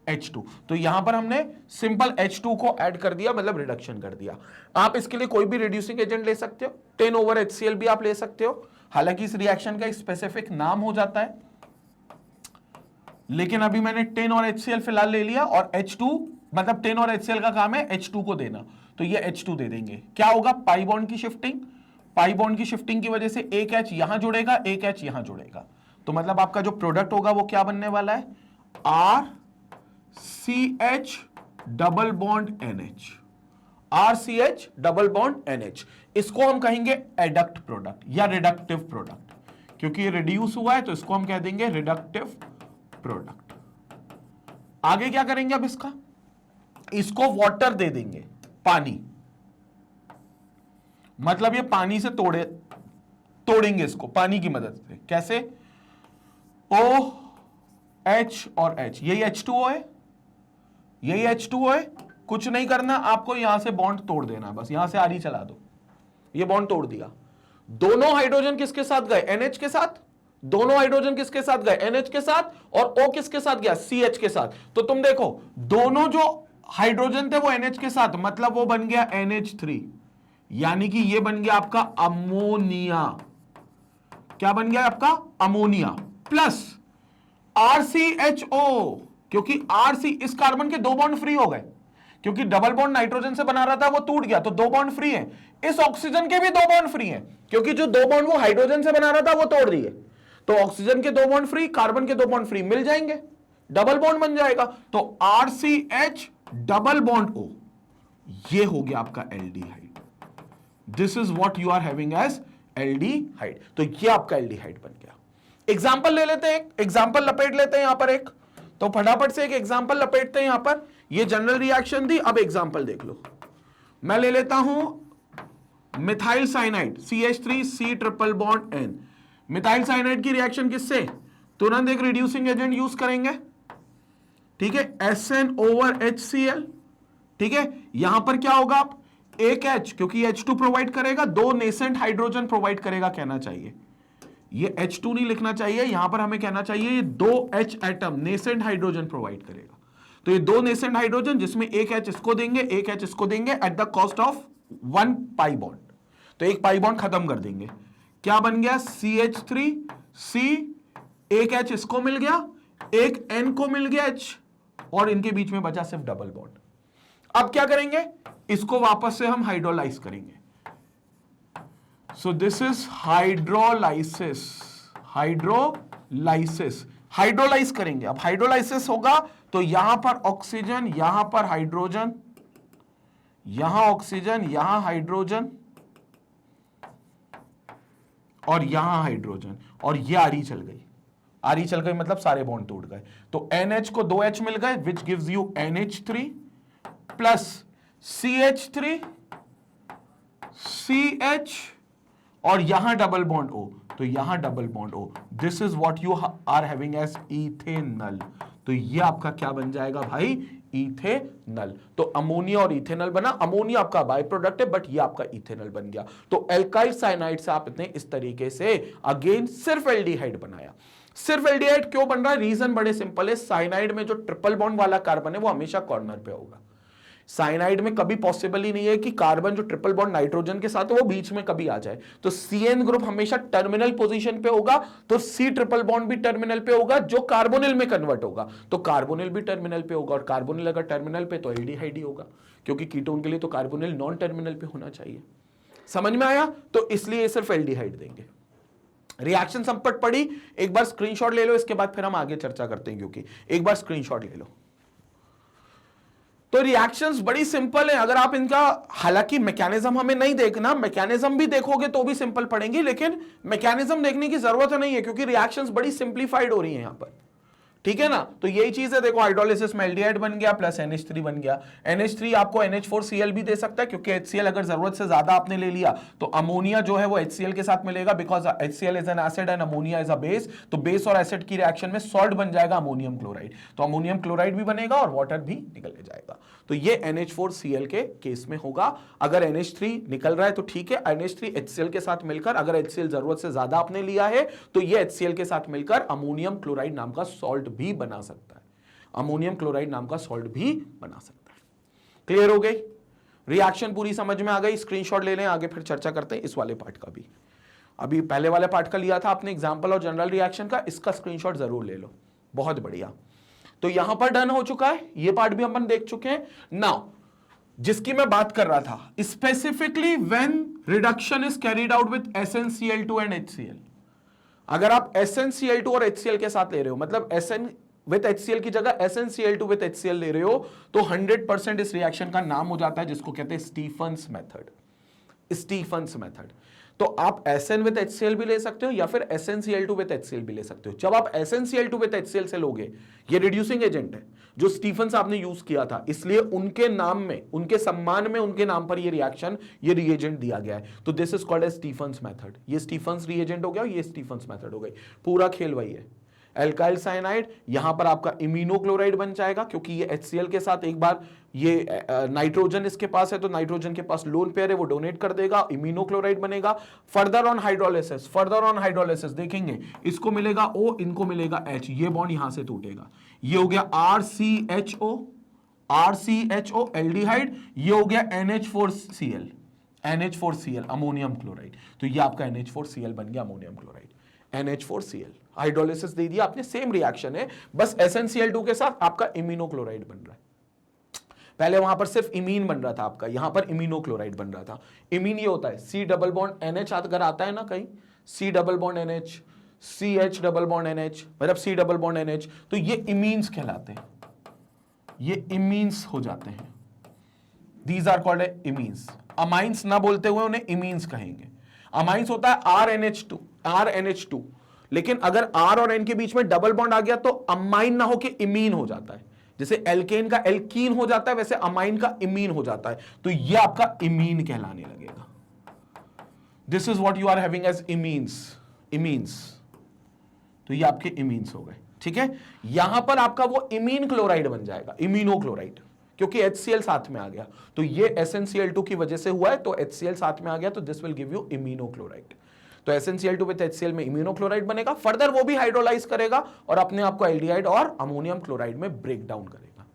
H2, तो यहां पर हमने सिंपल H2 को ऐड कर दिया, मतलब रिडक्शन कर दिया। आप इसके लिए कोई भी रिड्यूसिंग एजेंट ले सकते हो, 10/HCl भी आप ले सकते हो, हालांकि इस रिएक्शन का स्पेसिफिक नाम हो जाता है, लेकिन अभी मैंने 10 और HCl फिलहाल ले लिया, और H2 मतलब 10 और HCl का काम है H2 को देना, तो ये H2 दे देंगे। क्या होगा, पाई बॉन्ड की शिफ्टिंग की वजह से एक H यहां जुड़ेगा, एक H यहां जुड़ेगा, तो मतलब आपका जो प्रोडक्ट होगा वो क्या बनने वाला है, RCH double bond NH, RCH double bond NH। इसको हम कहेंगे एडक्ट प्रोडक्ट या रिडक्टिव प्रोडक्ट, क्योंकि ये रिड्यूस हुआ है तो इसको हम कह देंगे रिडक्टिव प्रोडक्ट। आगे क्या करेंगे अब इसको वाटर दे देंगे, पानी, मतलब ये पानी से तोड़ेंगे इसको पानी की मदद से। कैसे, OH और H, यही H2O है, कुछ नहीं करना आपको, यहां से बॉन्ड तोड़ देना, बस यहां से आरी चला दो, ये बॉन्ड तोड़ दिया। दोनों हाइड्रोजन किसके साथ गए, NH के साथ। दोनों हाइड्रोजन किसके साथ गए, NH के साथ, और O किसके साथ गया, CH के साथ। तो तुम देखो दोनों जो हाइड्रोजन थे वो NH के साथ, मतलब वो बन गया NH3, यानी कि ये बन गया आपका अमोनिया। क्या बन गया आपका, अमोनिया, प्लस RCHO, क्योंकि RC इस कार्बन के 2 बॉन्ड फ्री हो गए, क्योंकि डबल बॉन्ड नाइट्रोजन से बना रहा था वो टूट गया, तो 2 बॉन्ड फ्री है। इस ऑक्सीजन के भी 2 बॉन्ड फ्री हैं, क्योंकि जो 2 बॉन्ड वो हाइड्रोजन से बना रहा था वो तोड़ दिए, तो ऑक्सीजन के 2 बॉन्ड फ्री, कार्बन के 2 बॉन्ड फ्री मिल जाएंगे, डबल बॉन्ड बन जाएगा, तो RCH डबल बॉन्ड O, ये हो गया आपका aldehyde. This is what you are having as aldehyde. तो ये आपका एल्डिहाइड बन गया। एग्जाम्पल ले लेते हैं, एक एग्जाम्पल लपेट लेते हैं यहां पर एक, तो फटाफट से एक एग्जाम्पल लपेटते हैं यहां पर। ये जनरल रिएक्शन थी, अब एग्जाम्पल देख लो। मैं ले लेता हूं methyl cyanide CH3C triple bond N। Methyl cyanide की रिएक्शन किससे, तुरंत एक रिड्यूसिंग एजेंट यूज करेंगे, ठीक है, SN/HCl, ठीक है। यहां पर क्या होगा, आप एक H, क्योंकि H2 प्रोवाइड करेगा, 2 नेसेंट हाइड्रोजन प्रोवाइड करेगा, कहना चाहिए ये H2 नहीं लिखना चाहिए, यहां पर हमें कहना चाहिए ये 2 H atom nascent hydrogen provide करेगा। तो ये 2 नेसेंट हाइड्रोजन, जिसमें एक H इसको देंगे, एक H इसको देंगे, at the cost of 1 pi bond, तो एक पाई बॉन्ड खत्म कर देंगे। क्या बन गया, CH3C, एक H इसको मिल गया, एक N को मिल गया H, और इनके बीच में बचा सिर्फ डबल बॉन्ड। अब क्या करेंगे, इसको वापस से हम हाइड्रोलाइज करेंगे। सो दिस इज हाइड्रोलाइसिस, हाइड्रोलाइज करेंगे। अब हाइड्रोलाइसिस होगा तो यहां पर ऑक्सीजन, यहां पर हाइड्रोजन, यहां ऑक्सीजन, यहां हाइड्रोजन, और यहां हाइड्रोजन, और ये आरी चल गई, आरी चल गई मतलब सारे बॉन्ड टूट गए। तो NH को 2H मिल गए which gives you NH3 plus CH3 CH और यहां डबल बॉन्ड O, तो यहां double bond O, this is what you are having as ethanal. तो ये आपका क्या बन जाएगा भाई, इथेनल। तो अमोनिया और इथेनल बना, अमोनिया आपका बाय प्रोडक्ट है बट ये आपका इथेनल बन गया। तो एल्काइल साइनाइड से आपने इस तरीके से अगेन सिर्फ एल्डिहाइड बनाया। सिर्फ एल्डिहाइड क्यों बन रहा है, रीजन बड़े सिंपल है, साइनाइड में जो ट्रिपल बॉन्ड वाला कार्बन है वो हमेशा कॉर्नर पे होगा। साइनाइड में कभी पॉसिबल ही नहीं है कि कार्बन जो ट्रिपल बॉन्ड नाइट्रोजन के साथ है वो बीच में कभी आ जाए। तो CN ग्रुप हमेशा टर्मिनल पोजीशन पे होगा, तो C ट्रिपल बॉन्ड भी टर्मिनल पे होगा जो कार्बोनिल में कन्वर्ट होगा, तो कार्बोनिल भी टर्मिनल पे होगा, और कार्बोनिल अगर टर्मिनल पे तो एल्डिहाइड ही होगा, क्योंकि कीटोन के लिए तो कार्बोनिल नॉन टर्मिनल पे होना चाहिए। समझ में आया? तो इसलिए सिर्फ एल्डिहाइड देंगे। रिएक्शन संपट पड़ी, एक बार स्क्रीनशॉट ले लो, इसके बाद फिर हम आगे चर्चा करते हैं, क्योंकि एक बार स्क्रीनशॉट ले लो। तो रिएक्शंस बड़ी सिंपल है, अगर आप इनका, हालांकि मैकेनिज्म हमें नहीं देखना, मैकेनिज्म भी देखोगे तो भी सिंपल पड़ेंगी, लेकिन मैकेनिज्म देखने की जरूरत नहीं है क्योंकि रिएक्शंस बड़ी सिंप्लीफाइड हो रही हैं यहां पर, ठीक है ना। तो यही चीज है, देखो हाइड्रोलिसिस में एल्डिहाइड बन गया प्लस NH3 बन गया। NH3 आपको NH4Cl भी दे सकता है, क्योंकि HCl अगर जरूरत से ज्यादा आपने ले लिया तो अमोनिया जो है वो HCl के साथ मिलेगा, because HCl is an acid and ammonia is a base. तो बेस और एसिड की रिएक्शन में सॉल्ट बन जाएगा अमोनियम क्लोराइड, तो अमोनियम क्लोराइड भी बनेगा और वाटर भी निकल जाएगा। तो ये NH4Cl के केस में होगा। अगर NH3 निकल रहा है तो ठीक है, NH3 HCl के साथ मिलकर, अगर HCl जरूरत से ज्यादा आपने लिया है तो ये HCl के साथ मिलकर अमोनियम क्लोराइड नाम का सॉल्ट भी बना सकता है, अमोनियम क्लोराइड नाम का सॉल्ट भी बना सकता है। क्लियर हो गई? रिएक्शन पूरी समझ में आ गई? स्क्रीनशॉट ले लें, आगे फिर चर्चा करते हैं इस वाले पार्ट का भी। अभी पहले वाले पार्ट का लिया था आपने एग्जांपल और जनरल रिएक्शन का, इसका स्क्रीनशॉट जरूर ले लो। बहुत बढ़िया। तो यहां पर डन हो चुका है, ये पार्ट भी अपन देख चुके हैं। नाउ जिसकी मैं बात कर रहा था, specifically when reduction is carried out with SnCl2 and HCl। अगर आप SnCl2 और HCl के साथ ले रहे हो, मतलब SN विद HCl की जगह SnCl2 विद HCl ले रहे हो, तो 100% इस रिएक्शन का नाम हो जाता है जिसको कहते हैं स्टीफन्स मेथड। Stephen's method. तो आप SN विद HCl भी ले सकते हो या फिर SnCl2 विद HCl भी ले सकते हो। जब आप SnCl2 विद HCl से लोगे, ये रिड्यूसिंग एजेंट है जो स्टीफन्स आपने यूज किया था, इसलिए उनके नाम में, उनके सम्मान में, उनके नाम पर ये रिएक्शन, ये रिएजेंट दिया गया है। तो this is called as Stephen's method. ये स्टीफन्स रिएजेंट हो गया, ये स्टीफन्स मेथड हो गई। पूरा खेल वही है। एल्काइल साइनाइड, यहां पर आपका इम्यूनोक्लोराइड बन जाएगा, क्योंकि ये HCl के साथ एक बार ये नाइट्रोजन इसके पास है, तो नाइट्रोजन के पास लोन पेयर है, वो डोनेट कर देगा, इम्यूनोक्लोराइड बनेगा। फर्दर ऑन हाइड्रोलिसिस देखेंगे, इसको मिलेगा O, इनको मिलेगा H, ये बॉन्ड यहां से टूटेगा, ये हो गया RCHO एल्डिहाइड, ये हो गया NH4Cl अमोनियम क्लोराइड। तो ये आपका NH4Cl बन गया अमोनियम क्लोराइड, NH4Cl। हाइड्रोलिसिस दे दिया आपने, सेम रिएक्शन है, बस SnCl2 के साथ आपका इम्यूनोक्लोराइड बन रहा है। पहले वहां पर सिर्फ इमीन बन रहा था आपका, यहां पर इम्यूनोक्लोराइड बन रहा था। इमीन ये होता है C डबल बॉन्ड NH अगर आता है ना कहीं, C double bond NH, CH double bond NH, मतलब C डबल बॉन्ड NH, तो ये इमीन्स कहलाते हैं, ये इमीन्स हो जाते हैं। These are called imines. Amines ना बोलते हुए उन्हें इमीन्स कहेंगे। अमाइंस होता है RNH2, लेकिन अगर R और N के बीच में डबल बॉन्ड आ गया तो अमाइन ना होके इमीन हो जाता है। जैसे एल्केन का एल्कीन हो जाता है, वैसे अमाइन का इमीन हो जाता है, तो ये आपका इमीन कहलाने लगेगा। This is what you are having as imines. तो ये आपके इमीन्स हो गए, ठीक है। यहां पर आपका वो इमीन क्लोराइड बन जाएगा, इम्यूनोक्लोराइड, क्योंकि HCl साथ में आ गया। तो ये SnCl2 की वजह से हुआ है, तो HCl साथ में आ गया, तो दिस विल गिव यू इम्यूनोक्लोराइड। तो SnCl2 विद HCl में इम्यूनोक्लोराइड बनेगा, फर्दर वो भी हाइड्रोलाइज करेगा और अपने आप को एल्डिहाइड और अमोनियम क्लोराइड में ब्रेक डाउन करेगा।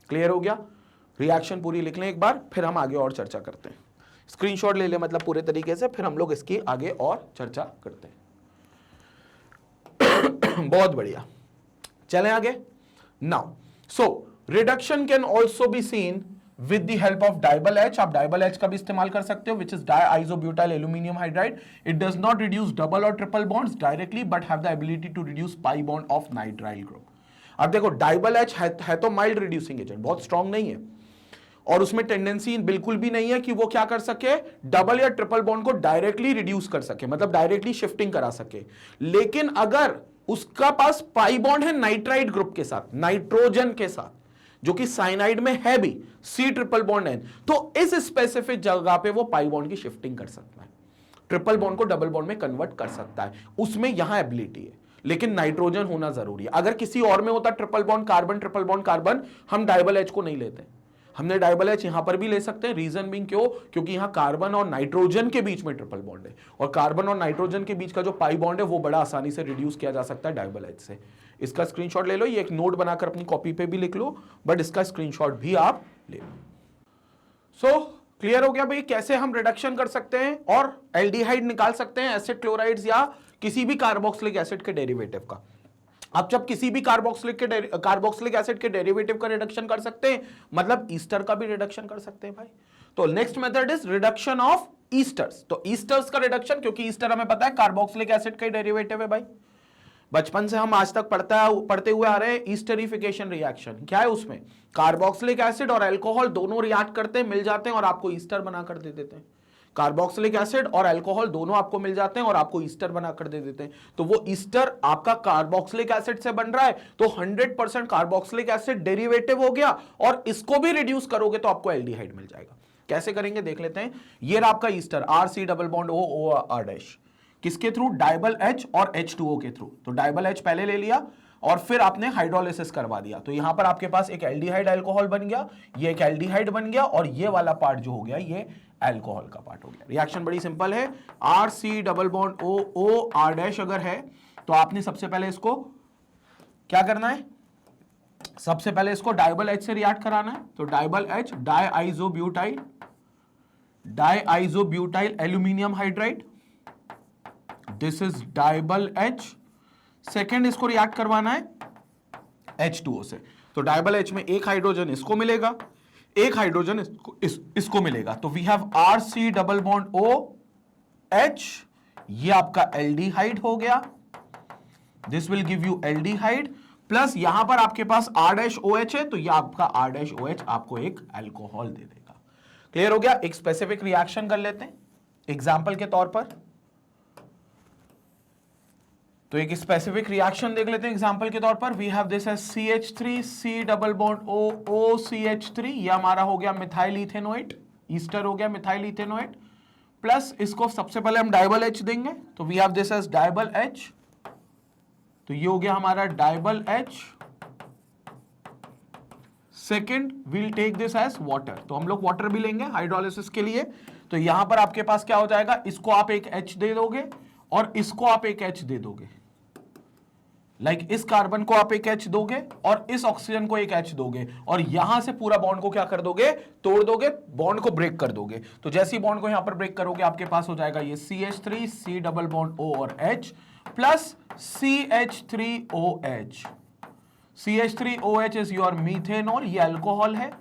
क्लियर हो गया? रिएक्शन पूरी लिख लें एक बार, फिर हम आगे और चर्चा करते हैं। स्क्रीनशॉट ले लें, मतलब पूरे तरीके से, फिर हम लोग इसकी आगे और चर्चा करते हैं। बहुत बढ़िया, चलें आगे। Now so reduction can also be seen with the help of DIBAL H। आप डाइबल H का भी इस्तेमाल कर सकते हो, which is diisobutyl aluminium hydride. It does not reduce double और triple bonds directly, but have the ability to reduce pi bond of nitrile group. अब देखो डाइबल H है तो माइल्ड रिड्यूसिंग एजेंट, बहुत स्ट्रॉन्ग नहीं है, और उसमें टेंडेंसी बिल्कुल भी नहीं है कि वो क्या कर सके, डबल या ट्रिपल बॉन्ड को डायरेक्टली रिड्यूस कर सके, मतलब डायरेक्टली शिफ्टिंग करा सके। लेकिन अगर उसका पास पाई बॉन्ड है नाइट्राइड ग्रुप के साथ, नाइट्रोजन के साथ, जो कि साइनाइड में है भी, सी ट्रिपल बॉन्ड एन, तो इस स्पेसिफिक जगह पे वो पाई बॉन्ड की शिफ्टिंग कर सकता है, ट्रिपल बॉन्ड को डबल बॉन्ड में कन्वर्ट कर सकता है, उसमें यहां एबिलिटी है। लेकिन नाइट्रोजन होना जरूरी है। अगर किसी और में होता triple bond carbon triple bond carbon, हम डाइबल एच को नहीं लेते, हमने डाइबल एच यहां पर भी ले सकते हैं। रीजन बीइंग क्यों, क्योंकि यहां कार्बन और नाइट्रोजन के बीच में ट्रिपल बॉन्ड है, और कार्बन और नाइट्रोजन के बीच का जो पाई बॉन्ड है वो बड़ा आसानी से रिड्यूस किया जा सकता है डाइबल एच से। इसका स्क्रीनशॉट ले लो, ये एक नोट बनाकर अपनी कॉपी पे भी लिख लो, बट इसका स्क्रीनशॉट भी आप ले लो। सो क्लियर हो गया भाई कैसे हम रिडक्शन कर सकते हैं और एल्डिहाइड निकाल सकते हैं एसिड क्लोराइड्स या किसी भी कार्बोक्सिलिक एसिड के डेरिवेटिव का। आप जब किसी भी कार्बोक्सिलिक एसिड के डेरिवेटिव का रिडक्शन कर सकते हैं, मतलब ईस्टर का भी रिडक्शन कर सकते हैं भाई। तो next method is reduction of esters. तो ईस्टर्स का रिडक्शन, क्योंकि ईस्टर हमें पता है कार्बोक्सिलिक एसिड का डेरिवेटिव है भाई, बचपन से हम आज तक पढ़ते हुए आ रहे हैं। ईस्टरिफिकेशन रिएक्शन क्या है, उसमें कार्बोक्सिलिक एसिड और अल्कोहल दोनों रिएक्ट करते हैं, मिल जाते हैं और आपको ईस्टर बनाकर दे देते हैं। कार्बोक्सिलिक एसिड और अल्कोहल दोनों आपको मिल जाते हैं और आपको ईस्टर बनाकर दे देते हैं। तो वो ईस्टर आपका कार्बोक्सिलिक एसिड से बन रहा है, तो 100% कार्बोक्सिलिक एसिड डेरिवेटिव हो गया, और इसको भी रिड्यूस करोगे तो आपको एल्डिहाइड मिल जाएगा। कैसे करेंगे देख लेते हैं। ये रहा आपका ester, R C double bond O O R dash, किसके थ्रू, डाइबल एच और H2O के थ्रू। तो डाइबल एच पहले ले लिया और फिर आपने हाइड्रोलिसिस करवा दिया, तो यहां पर आपके पास एक एल्डिहाइड अल्कोहल बन गया, ये एक एल्डिहाइड बन गया, और ये वाला पार्ट जो हो गया ये अल्कोहल का पार्ट हो गया। रिएक्शन बड़ी सिंपल है, R C double bond O O R dash अगर है तो आपने सबसे पहले इसको क्या करना है, सबसे पहले इसको डाइबल एच से रिएक्ट कराना है। तो DIBAL H, diisobutyl aluminium hydride, this is DIBAL H. Second इसको रिएक्ट करवाना है H2O से। तो डाइबल एच में एक हाइड्रोजन इसको मिलेगा, एक हाइड्रोजन इसको मिलेगा, तो we have R C double bond O H, ये आपका एल्डिहाइड हो गया, this will give you aldehyde, plus यहां पर आपके पास आर डैश ओ एच है, तो ये आपका आर डैश ओ एच आपको एक अल्कोहल दे देगा। क्लियर हो गया। एक स्पेसिफिक रिएक्शन कर लेते हैं एग्जाम्पल के तौर पर। तो एक स्पेसिफिक रिएक्शन देख लेते हैं एग्जांपल के तौर पर। We have this as CH3 C double bond O O CH3, ये हमारा हो गया मिथाइल इथेनोएट, ईस्टर हो गया मिथाइल इथेनोएट, प्लस इसको सबसे पहले हम डाइबल H देंगे, तो we have this as DIBAL H, तो ये हो गया हमारा DIBAL H। Second will take this as water, तो हम लोग वाटर भी लेंगे हाइड्रोलिसिस के लिए। तो यहां पर आपके पास क्या हो जाएगा, इसको आप एक H दे दोगे और इसको आप एक H दे दोगे, लाइक इस कार्बन को आप एक H दोगे और इस ऑक्सीजन को एक H दोगे, और यहां से पूरा बॉन्ड को क्या कर दोगे, तोड़ दोगे, बॉन्ड को ब्रेक कर दोगे। तो जैसे ही बॉन्ड को यहां पर ब्रेक करोगे आपके पास हो जाएगा ये CH3 C double bond O और H plus CH3OH। CH3OH is your methanol, ये अल्कोहल है,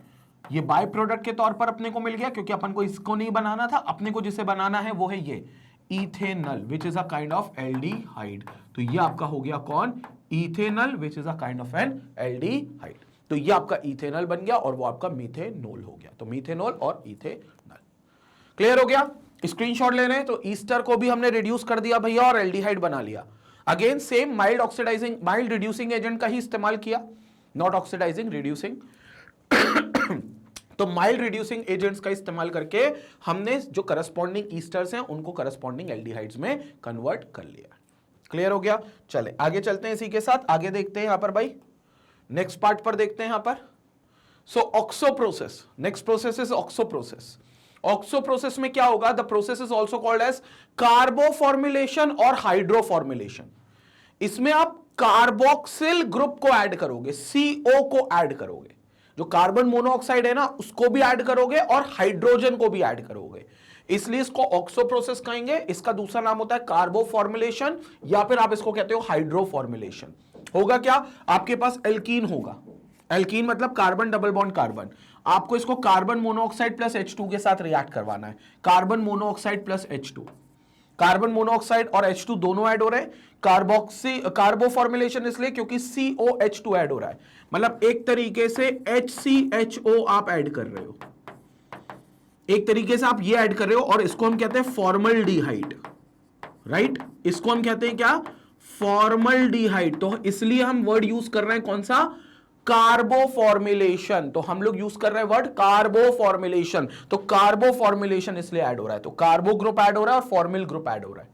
ये बाय प्रोडक्ट के तौर पर अपने को मिल गया, क्योंकि अपन को इसको नहीं बनाना था, अपने को जिसे बनाना है वो है ये ethanal, which is a kind of aldehyde. तो ये आपका हो गया कौन, ethanal, which is a kind of N aldehyde. तो ये आपका इथेनल बन गया और वो आपका मीथेनॉल हो गया। तो मीथेनॉल और इथेनल क्लियर हो गया। स्क्रीनशॉट ले रहे हैं, तो ईस्टर को भी हमने रिड्यूस कर दिया भैया और एल्डिहाइड बना लिया। Again same mild reducing agent का ही इस्तेमाल किया, नॉट ऑक्सीडाइजिंग, रिड्यूसिंग। तो माइल्ड रिड्यूसिंग एजेंट्स का इस्तेमाल करके हमने जो करस्पॉन्डिंग ईस्टर्स हैं उनको करस्पॉन्डिंग एल्डिहाइड्स में कन्वर्ट कर लिया। क्लियर हो गया। चले आगे चलते हैं, इसी के साथ आगे देखते हैं यहां पर भाई, नेक्स्ट पार्ट पर देखते हैं यहां पर। So oxo process, next process is oxo process. Oxo process में क्या होगा, the process is also called as carbo formulation और हाइड्रो फॉर्मुलेशन। इसमें आप कार्बोक्सिल ग्रुप को ऐड करोगे, CO को ऐड करोगे, जो कार्बन मोनोऑक्साइड है ना उसको भी ऐड करोगे और हाइड्रोजन को भी ऐड करोगे, इसलिए इसको ऑक्सो प्रोसेस कहेंगे। इसका दूसरा नाम होता है कार्बो फॉर्मुलेशन, या फिर आप इसको कहते हो हाइड्रो फॉर्मुलेशन। होगा क्या, आपके पास एल्कीन होगा, एल्कीन मतलब कार्बन डबल बॉन्ड कार्बन, आपको इसको कार्बन मोनोऑक्साइड प्लस H2 के साथ रिएक्ट करवाना है, carbon monoxide plus H2, carbon monoxide और H2 दोनों ऐड हो रहे हैं। कार्बो फॉर्मुलेशन इसलिए क्योंकि COH2 ऐड हो रहा है, मतलब एक तरीके से HCHO आप ऐड कर रहे हो, एक तरीके से आप ये ऐड कर रहे हो और इसको हम कहते हैं फॉर्मल्डिहाइड, राइट? इसको हम कहते हैं क्या? फॉर्मल्डिहाइड। तो इसलिए हम वर्ड यूज कर रहे हैं कौन सा? कार्बो फॉर्मुलेशन। तो हम लोग यूज कर रहे हैं वर्ड कार्बो फॉर्मुलेशन। तो कार्बो फॉर्मुलेशन इसलिए ऐड हो रहा है, तो कार्बो ग्रुप ऐड हो रहा है और फॉर्मिल ग्रुप ऐड हो रहा है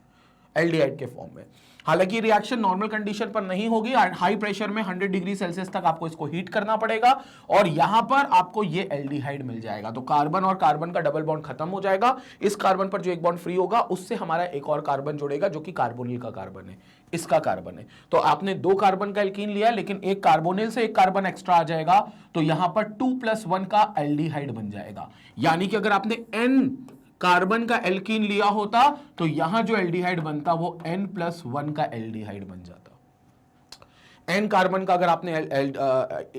एल्डिहाइड के फॉर्म में। हालांकि रिएक्शन नॉर्मल कंडीशन पर नहीं होगी, हाई प्रेशर में 100 डिग्री सेल्सियस तक आपको इसको हीट करना पड़ेगा और यहां पर आपको ये एल्डिहाइड मिल जाएगा। तो कार्बन और कार्बन का डबल बॉन्ड खत्म हो जाएगा, इस कार्बन पर जो एक बॉन्ड फ्री होगा उससे हमारा एक और कार्बन जुड़ेगा जो कि कार्बोनिल का कार्बन है, इसका कार्बन है। तो आपने 2 कार्बन का एल्कीन लिया, लेकिन एक कार्बोनिल से एक कार्बन एक्स्ट्रा आ जाएगा, तो यहां पर 2+1 का एल्डिहाइड बन जाएगा। यानी कि अगर आपने N कार्बन का एल्कीन लिया होता तो यहां जो एल्डिहाइड बनता वो N+1 का एल्डिहाइड बन जाता। N कार्बन का अगर आपने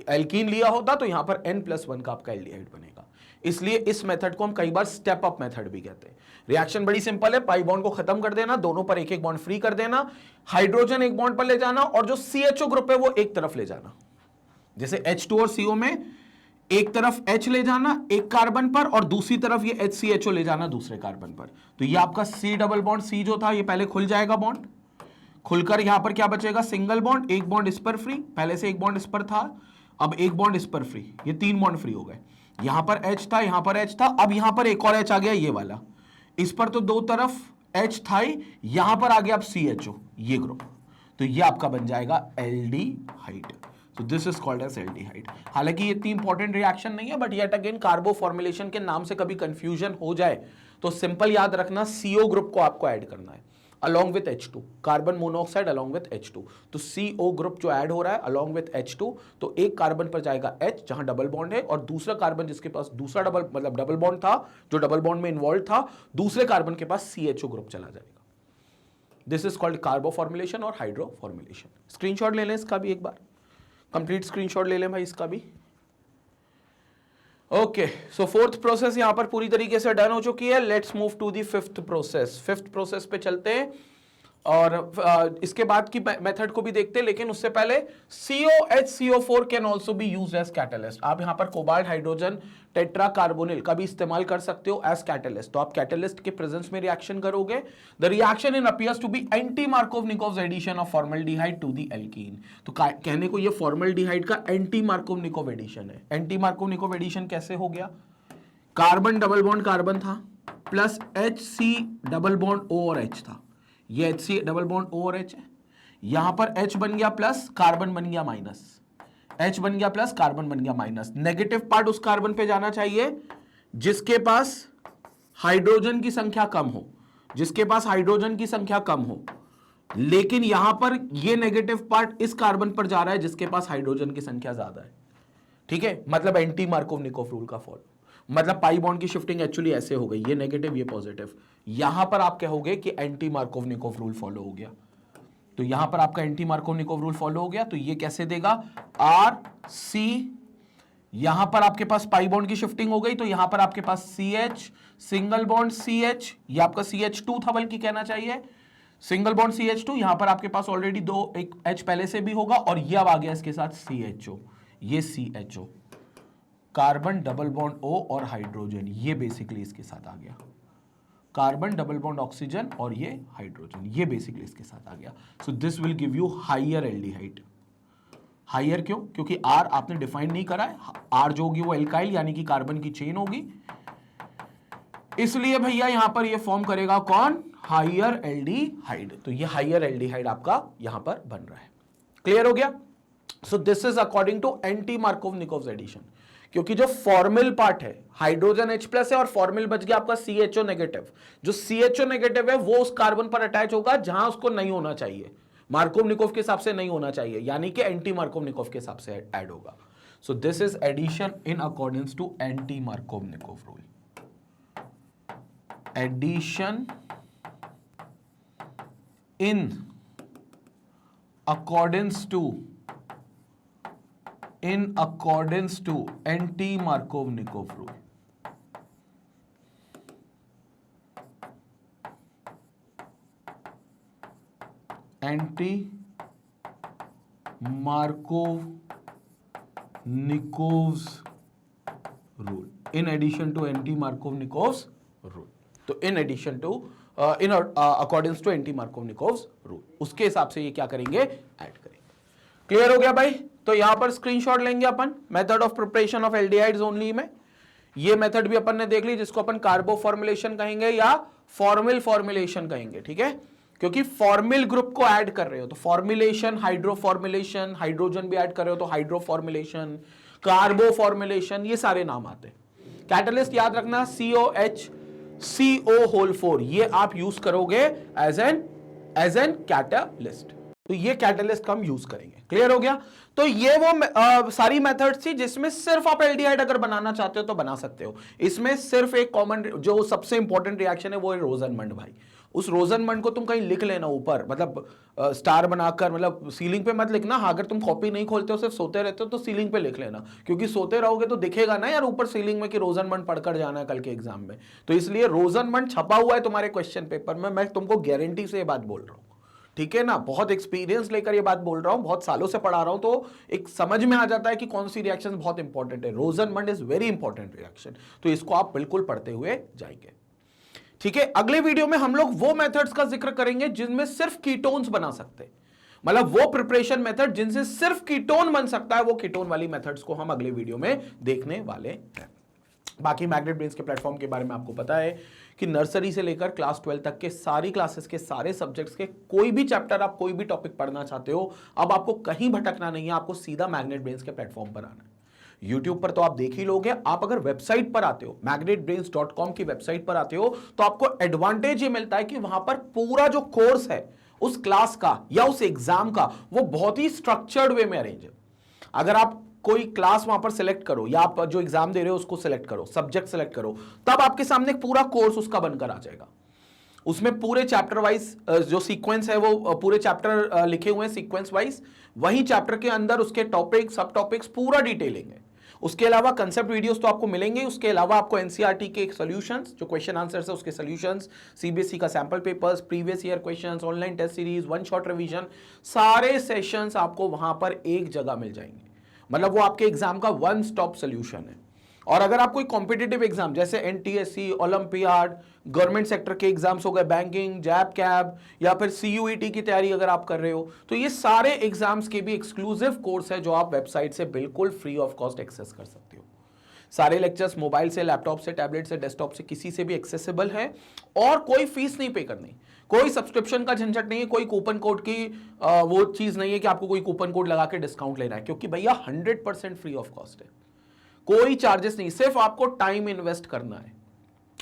एल्कीन लिया होता तो यहां पर N+1 का आपका एल्डिहाइड बनेगा। इसलिए इस मेथड को हम कई बार स्टेप अप मेथड भी कहते हैं। रिएक्शन बड़ी सिंपल है, पाई बॉन्ड को खत्म कर देना, दोनों पर एक एक बॉन्ड फ्री कर देना, हाइड्रोजन एक बॉन्ड पर ले जाना और जो CHO ग्रुप है वो एक तरफ ले जाना। जैसे H2 और CO में एक तरफ H ले जाना एक कार्बन पर और दूसरी तरफ ये HCHO ले जाना दूसरे कार्बन पर। तो ये आपका C डबल बॉन्ड, C जो था ये पहले खुल जाएगा, बॉन्ड खुलकर यहां पर क्या बचेगा? सिंगल बॉन्ड, एक बॉन्ड इस पर फ्री, पहले से एक बॉन्ड इस पर था, अब एक बॉन्ड इस पर फ्री, ये 3 बॉन्ड फ्री हो गए। यहां पर H था, यहां पर H था, अब यहां पर एक और H आ गया, ये वाला, इस पर तो दो तरफ H था ही, यहां पर आ गया अब CHO, ये ग्रुप, तो ये आपका बन जाएगा aldehyde. So this is called as aldehyde। हालांकि ये इतनी इंपॉर्टेंट रिएक्शन नहीं है, बट येट अगेन कार्बो फॉर्मुलेशन के नाम से कभी कंफ्यूजन हो जाए तो सिंपल याद रखना, CO ग्रुप को आपको ऐड करना है along with H2, carbon monoxide along with H2। तो CO ग्रुप जो ऐड हो रहा है along with H2, तो एक कार्बन पर जाएगा H जहां डबल बॉन्ड है और दूसरा कार्बन जिसके पास दूसरा डबल बॉन्ड था, जो डबल बॉन्ड में इन्वॉल्व था, दूसरे कार्बन के पास CHO ग्रुप चला जाएगा। दिस इज कॉल्ड कार्बो फॉर्मुलेशन और हाइड्रो फॉर्मुलेशन। स्क्रीनशॉट ले लें इसका भी एक बार, कंप्लीट स्क्रीनशॉट ले लें भाई इसका भी। ओके, सो 4th प्रोसेस यहां पर पूरी तरीके से डन हो चुकी है। Let's move to the 5th process. 5th process पे चलते हैं और इसके बाद की मेथड को भी देखते हैं, लेकिन उससे पहले COHCO4 can also be used as catalyst. आप यहां पर कोबाल्ट हाइड्रोजन टेट्रा कार्बोनिल का भी इस्तेमाल कर सकते हो एज कैटलिस्ट। तो आप कैटलिस्ट के प्रेजेंस में रिएक्शन करोगे। The reaction in appears to be anti Markovnikov's addition of formaldehyde to the alkene. तो कहने को ये फॉर्मल्डिहाइड का एंटी मार्कोव-निकोव एडिशन है। एंटी मार्कोव-निकोव एडिशन कैसे हो गया? कार्बन डबल बॉन्ड कार्बन था plus HC double bond O और H था, ये HC डबल बॉन्ड O और H है, यहां पर H बन गया प्लस, कार्बन बन गया माइनस, H बन गया प्लस, कार्बन बन गया माइनस। नेगेटिव पार्ट उस कार्बन पे जाना चाहिए जिसके पास हाइड्रोजन की संख्या कम हो, जिसके पास हाइड्रोजन की संख्या कम हो, लेकिन यहां पर ये नेगेटिव पार्ट इस कार्बन पर जा रहा है जिसके पास हाइड्रोजन की संख्या ज्यादा है। ठीक है, मतलब एंटी मार्कोव-निकोव रूल का फॉलो, मतलब पाई बॉन्ड की शिफ्टिंग एक्चुअली ऐसे हो गई, ये नेगेटिव ये पॉजिटिव। यहां पर आप कहोगे कि एंटी मार्कोव-निकोव रूल फॉलो हो गया, तो यहां पर आपका एंटी मार्कोव-निकोव रूल फॉलो हो गया। तो ये कैसे देगा? RC, यहां पर आपके पास पाई बॉन्ड की शिफ्टिंग हो गई, तो यहां पर आपके पास CH सिंगल बॉन्ड CH, ये आपका CH2 था बल्कि कहना चाहिए, सिंगल बॉन्ड CH2, यहां पर आपके पास ऑलरेडी दो, एक H पहले से भी होगा और ये अब आ गया इसके साथ CHO, ये CHO, carbon double bond O और हाइड्रोजन, ये बेसिकली इसके साथ आ गया, कार्बन डबल बॉन्ड ऑक्सीजन और ये हाइड्रोजन, ये बेसिकली इसके साथ आ गया। So this will give you higher aldehyde. Higher क्यों? क्योंकि R आपने डिफाइन नहीं करा है, R जो होगी वो एल्काइल यानी कि कार्बन की चेन होगी, इसलिए भैया यहां पर ये फॉर्म करेगा कौन? Higher aldehyde. तो ये हायर एल्डिहाइड आपका यहां पर बन रहा है। क्लियर हो गया? So this is according to anti Markovnikov's addition, क्योंकि जो फॉर्मिल पार्ट है हाइड्रोजन H+ है और फॉर्मिल बच गया आपका CHO नेगेटिव। जो CHO नेगेटिव है वो उस कार्बन पर अटैच होगा जहां उसको नहीं होना चाहिए, मार्कोव-निकोव के हिसाब से नहीं होना चाहिए, यानी कि एंटी मार्कोव-निकोव के हिसाब से ऐड होगा। So this is addition in accordance to anti Markovnikov rule. Addition in accordance to anti Markovnikov rule. Anti Markovnikov's rule, in addition to anti Markovnikov's rule. तो in addition to in accordings to anti Markovnikov's rule, उसके हिसाब से ये क्या करेंगे, ऐड करेंगे। क्लियर हो गया भाई? तो यहां पर स्क्रीनशॉट लेंगे अपन method of preparation of aldehydes only में। ये मेथड भी अपन ने देख ली, जिसको अपन कार्बो फॉर्मुलेशन कहेंगे या फॉर्मिल फॉर्मुलेशन कहेंगे, ठीक है, क्योंकि फॉर्मिल ग्रुप को ऐड कर रहे हो तो फॉर्मुलेशन, हाइड्रो फॉर्मुलेशन, हाइड्रोजन भी ऐड कर रहे हो तो हाइड्रो फॉर्मुलेशन, कार्बो फॉर्मुलेशन, ये सारे नाम आते हैं। कैटलिस्ट याद रखना COHCO होल 4, ये आप यूज करोगे एज एन कैटलिस्ट, तो ये कैटलिस्ट हम यूज करेंगे। क्लियर हो गया? तो ये वो सारी मेथड्स थी जिसमें सिर्फ आप एल्डिहाइड अगर बनाना चाहते हो तो बना सकते हो। इसमें सिर्फ एक कॉमन जो सबसे इंपॉर्टेंट रिएक्शन है वो है रोजनमंड भाई। उस रोजनमंड को तुम कहीं लिख लेना ऊपर, मतलब स्टार बनाकर, मतलब सीलिंग पे मत लिखना। अगर तुम कॉपी नहीं खोलते हो, सिर्फ सोते रहते हो, तो सीलिंग पे लिख लेना, क्योंकि सोते रहोगे तो दिखेगा ना यार ऊपर सीलिंग में कि रोजनमंड पढ़कर जाना है कल के एग्जाम में। तो इसलिए रोजनमंड छपा हुआ है तुम्हारे क्वेश्चन पेपर में, मैं तुमको गारंटी से ये बात बोल रहा हूं, ठीक है ना। बहुत एक्सपीरियंस लेकर ये बात बोल रहा हूं, बहुत सालों से पढ़ा रहा हूं, तो एक समझ में आ जाता है कि कौन सी रिएक्शन बहुत इंपॉर्टेंट है। रोजनमंड इज वेरी इंपॉर्टेंट रिएक्शन, तो इसको आप बिल्कुल पढ़ते हुए जाएंगे, ठीक है। अगले वीडियो में हम लोग वो मेथड्स का जिक्र करेंगे जिनमें सिर्फ कीटोन्स बना सकते हैं, मतलब वो प्रिपरेशन मेथड जिनसे सिर्फ कीटोन बन सकता है, वो कीटोन वाली मेथड्स को हम अगले वीडियो में देखने वाले हैं। बाकी मैग्नेट ब्रेन्स के प्लेटफॉर्म के बारे में आपको पता है कि नर्सरी से लेकर क्लास 12 तक के सारी क्लासेस के सारे सब्जेक्ट्स के कोई भी चैप्टर, आप कोई भी टॉपिक पढ़ना चाहते हो, अब आपको कहीं भटकना नहीं है, आपको सीधा मैग्नेट ब्रेन्स के प्लेटफॉर्म पर आना है। YouTube पर तो आप देख ही लोगे, आप अगर वेबसाइट पर आते हो, magnetbrains.com की वेबसाइट पर आते हो, तो आपको एडवांटेज ये मिलता है कि वहां पर पूरा जो कोर्स है उस क्लास का या उस एग्जाम का, वो बहुत ही स्ट्रक्चर्ड वे में अरेंज है। अगर आप कोई क्लास वहां पर सिलेक्ट करो या आप जो एग्जाम दे रहे हो उसको सिलेक्ट करो, सब्जेक्ट सिलेक्ट करो, तब आपके सामने पूरा कोर्स उसका बनकर आ जाएगा। उसमें पूरे चैप्टर वाइज जो सीक्वेंस है वो पूरे चैप्टर लिखे हुए हैं सीक्वेंस वाइज, वही चैप्टर के अंदर उसके टॉपिक, सब टॉपिक्स पूरा डिटेलिंग है। उसके अलावा कंसेप्ट वीडियोस तो आपको मिलेंगे, उसके अलावा आपको एनसीईआरटी के सॉल्यूशंस, जो क्वेश्चन आंसर्स है उसके सॉल्यूशंस, सीबीएसई का sample papers, previous year questions, online test series, one shot revision, सारे सेशंस आपको वहां पर एक जगह मिल जाएंगे। मतलब वो आपके एग्जाम का वन स्टॉप सोल्यूशन है। और अगर आप कोई कॉम्पिटिटिव एग्जाम जैसे एनटीएससी, ओलंपियाड, गवर्नमेंट सेक्टर के एग्जाम्स हो गए, बैंकिंग, जैब कैब, या फिर सीयूईटी की तैयारी अगर आप कर रहे हो, तो ये सारे एग्जाम्स के भी एक्सक्लूसिव कोर्स है जो आप वेबसाइट से बिल्कुल फ्री ऑफ कॉस्ट एक्सेस कर सकते हो। सारे लेक्चर्स मोबाइल से, लैपटॉप से, टैबलेट से, डेस्कटॉप से, किसी से भी एक्सेसिबल है, और कोई फीस नहीं पे करनी, कोई सब्सक्रिप्शन का झंझट नहीं है, कोई कूपन कोड की वो चीज नहीं है कि आपको कोई कूपन कोड लगा के डिस्काउंट लेना है, क्योंकि भैया 100% फ्री ऑफ कॉस्ट है, कोई चार्जेस नहीं, सिर्फ आपको टाइम इन्वेस्ट करना है।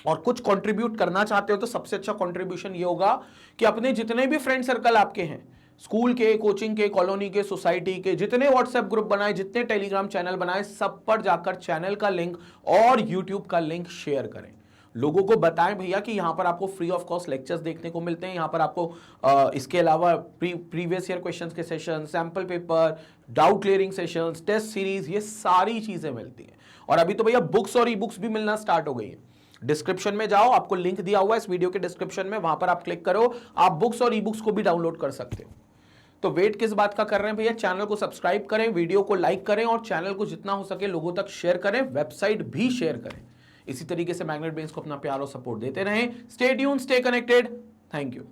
और कुछ कंट्रीब्यूट करना चाहते हो तो सबसे अच्छा कंट्रीब्यूशन ये होगा कि अपने जितने भी फ्रेंड सर्कल आपके हैं, स्कूल के, कोचिंग के, कॉलोनी के, सोसाइटी के, जितने व्हाट्सएप ग्रुप बनाए, जितने टेलीग्राम चैनल बनाए, सब पर जाकर चैनल का लिंक और यूट्यूब का लिंक शेयर करें। लोगों को बताएं भैया कि यहां पर आपको फ्री ऑफ कॉस्ट लेक्चर्स देखने को मिलते हैं, यहां पर आपको इसके अलावा प्रीवियस ईयर क्वेश्चंस के session, sample paper, doubt clearing sessions, test series, ये सारी चीजें मिलती हैं। और अभी तो भैया बुक्स और ई बुक्स भी मिलना स्टार्ट हो गई है। डिस्क्रिप्शन में जाओ, आपको लिंक दिया हुआ है इस वीडियो के डिस्क्रिप्शन में, वहां पर आप क्लिक करो, आप बुक्स और ई बुक्स को भी डाउनलोड कर सकते हो। तो वेट किस बात का कर रहे हैं भैया, चैनल को सब्सक्राइब करें, वीडियो को लाइक करें और चैनल को जितना हो सके लोगों तक शेयर करें, वेबसाइट भी शेयर करें। इसी तरीके से मैग्नेट ब्रेन्स को अपना प्यार और सपोर्ट देते रहें। Stay tuned, stay connected, thank you.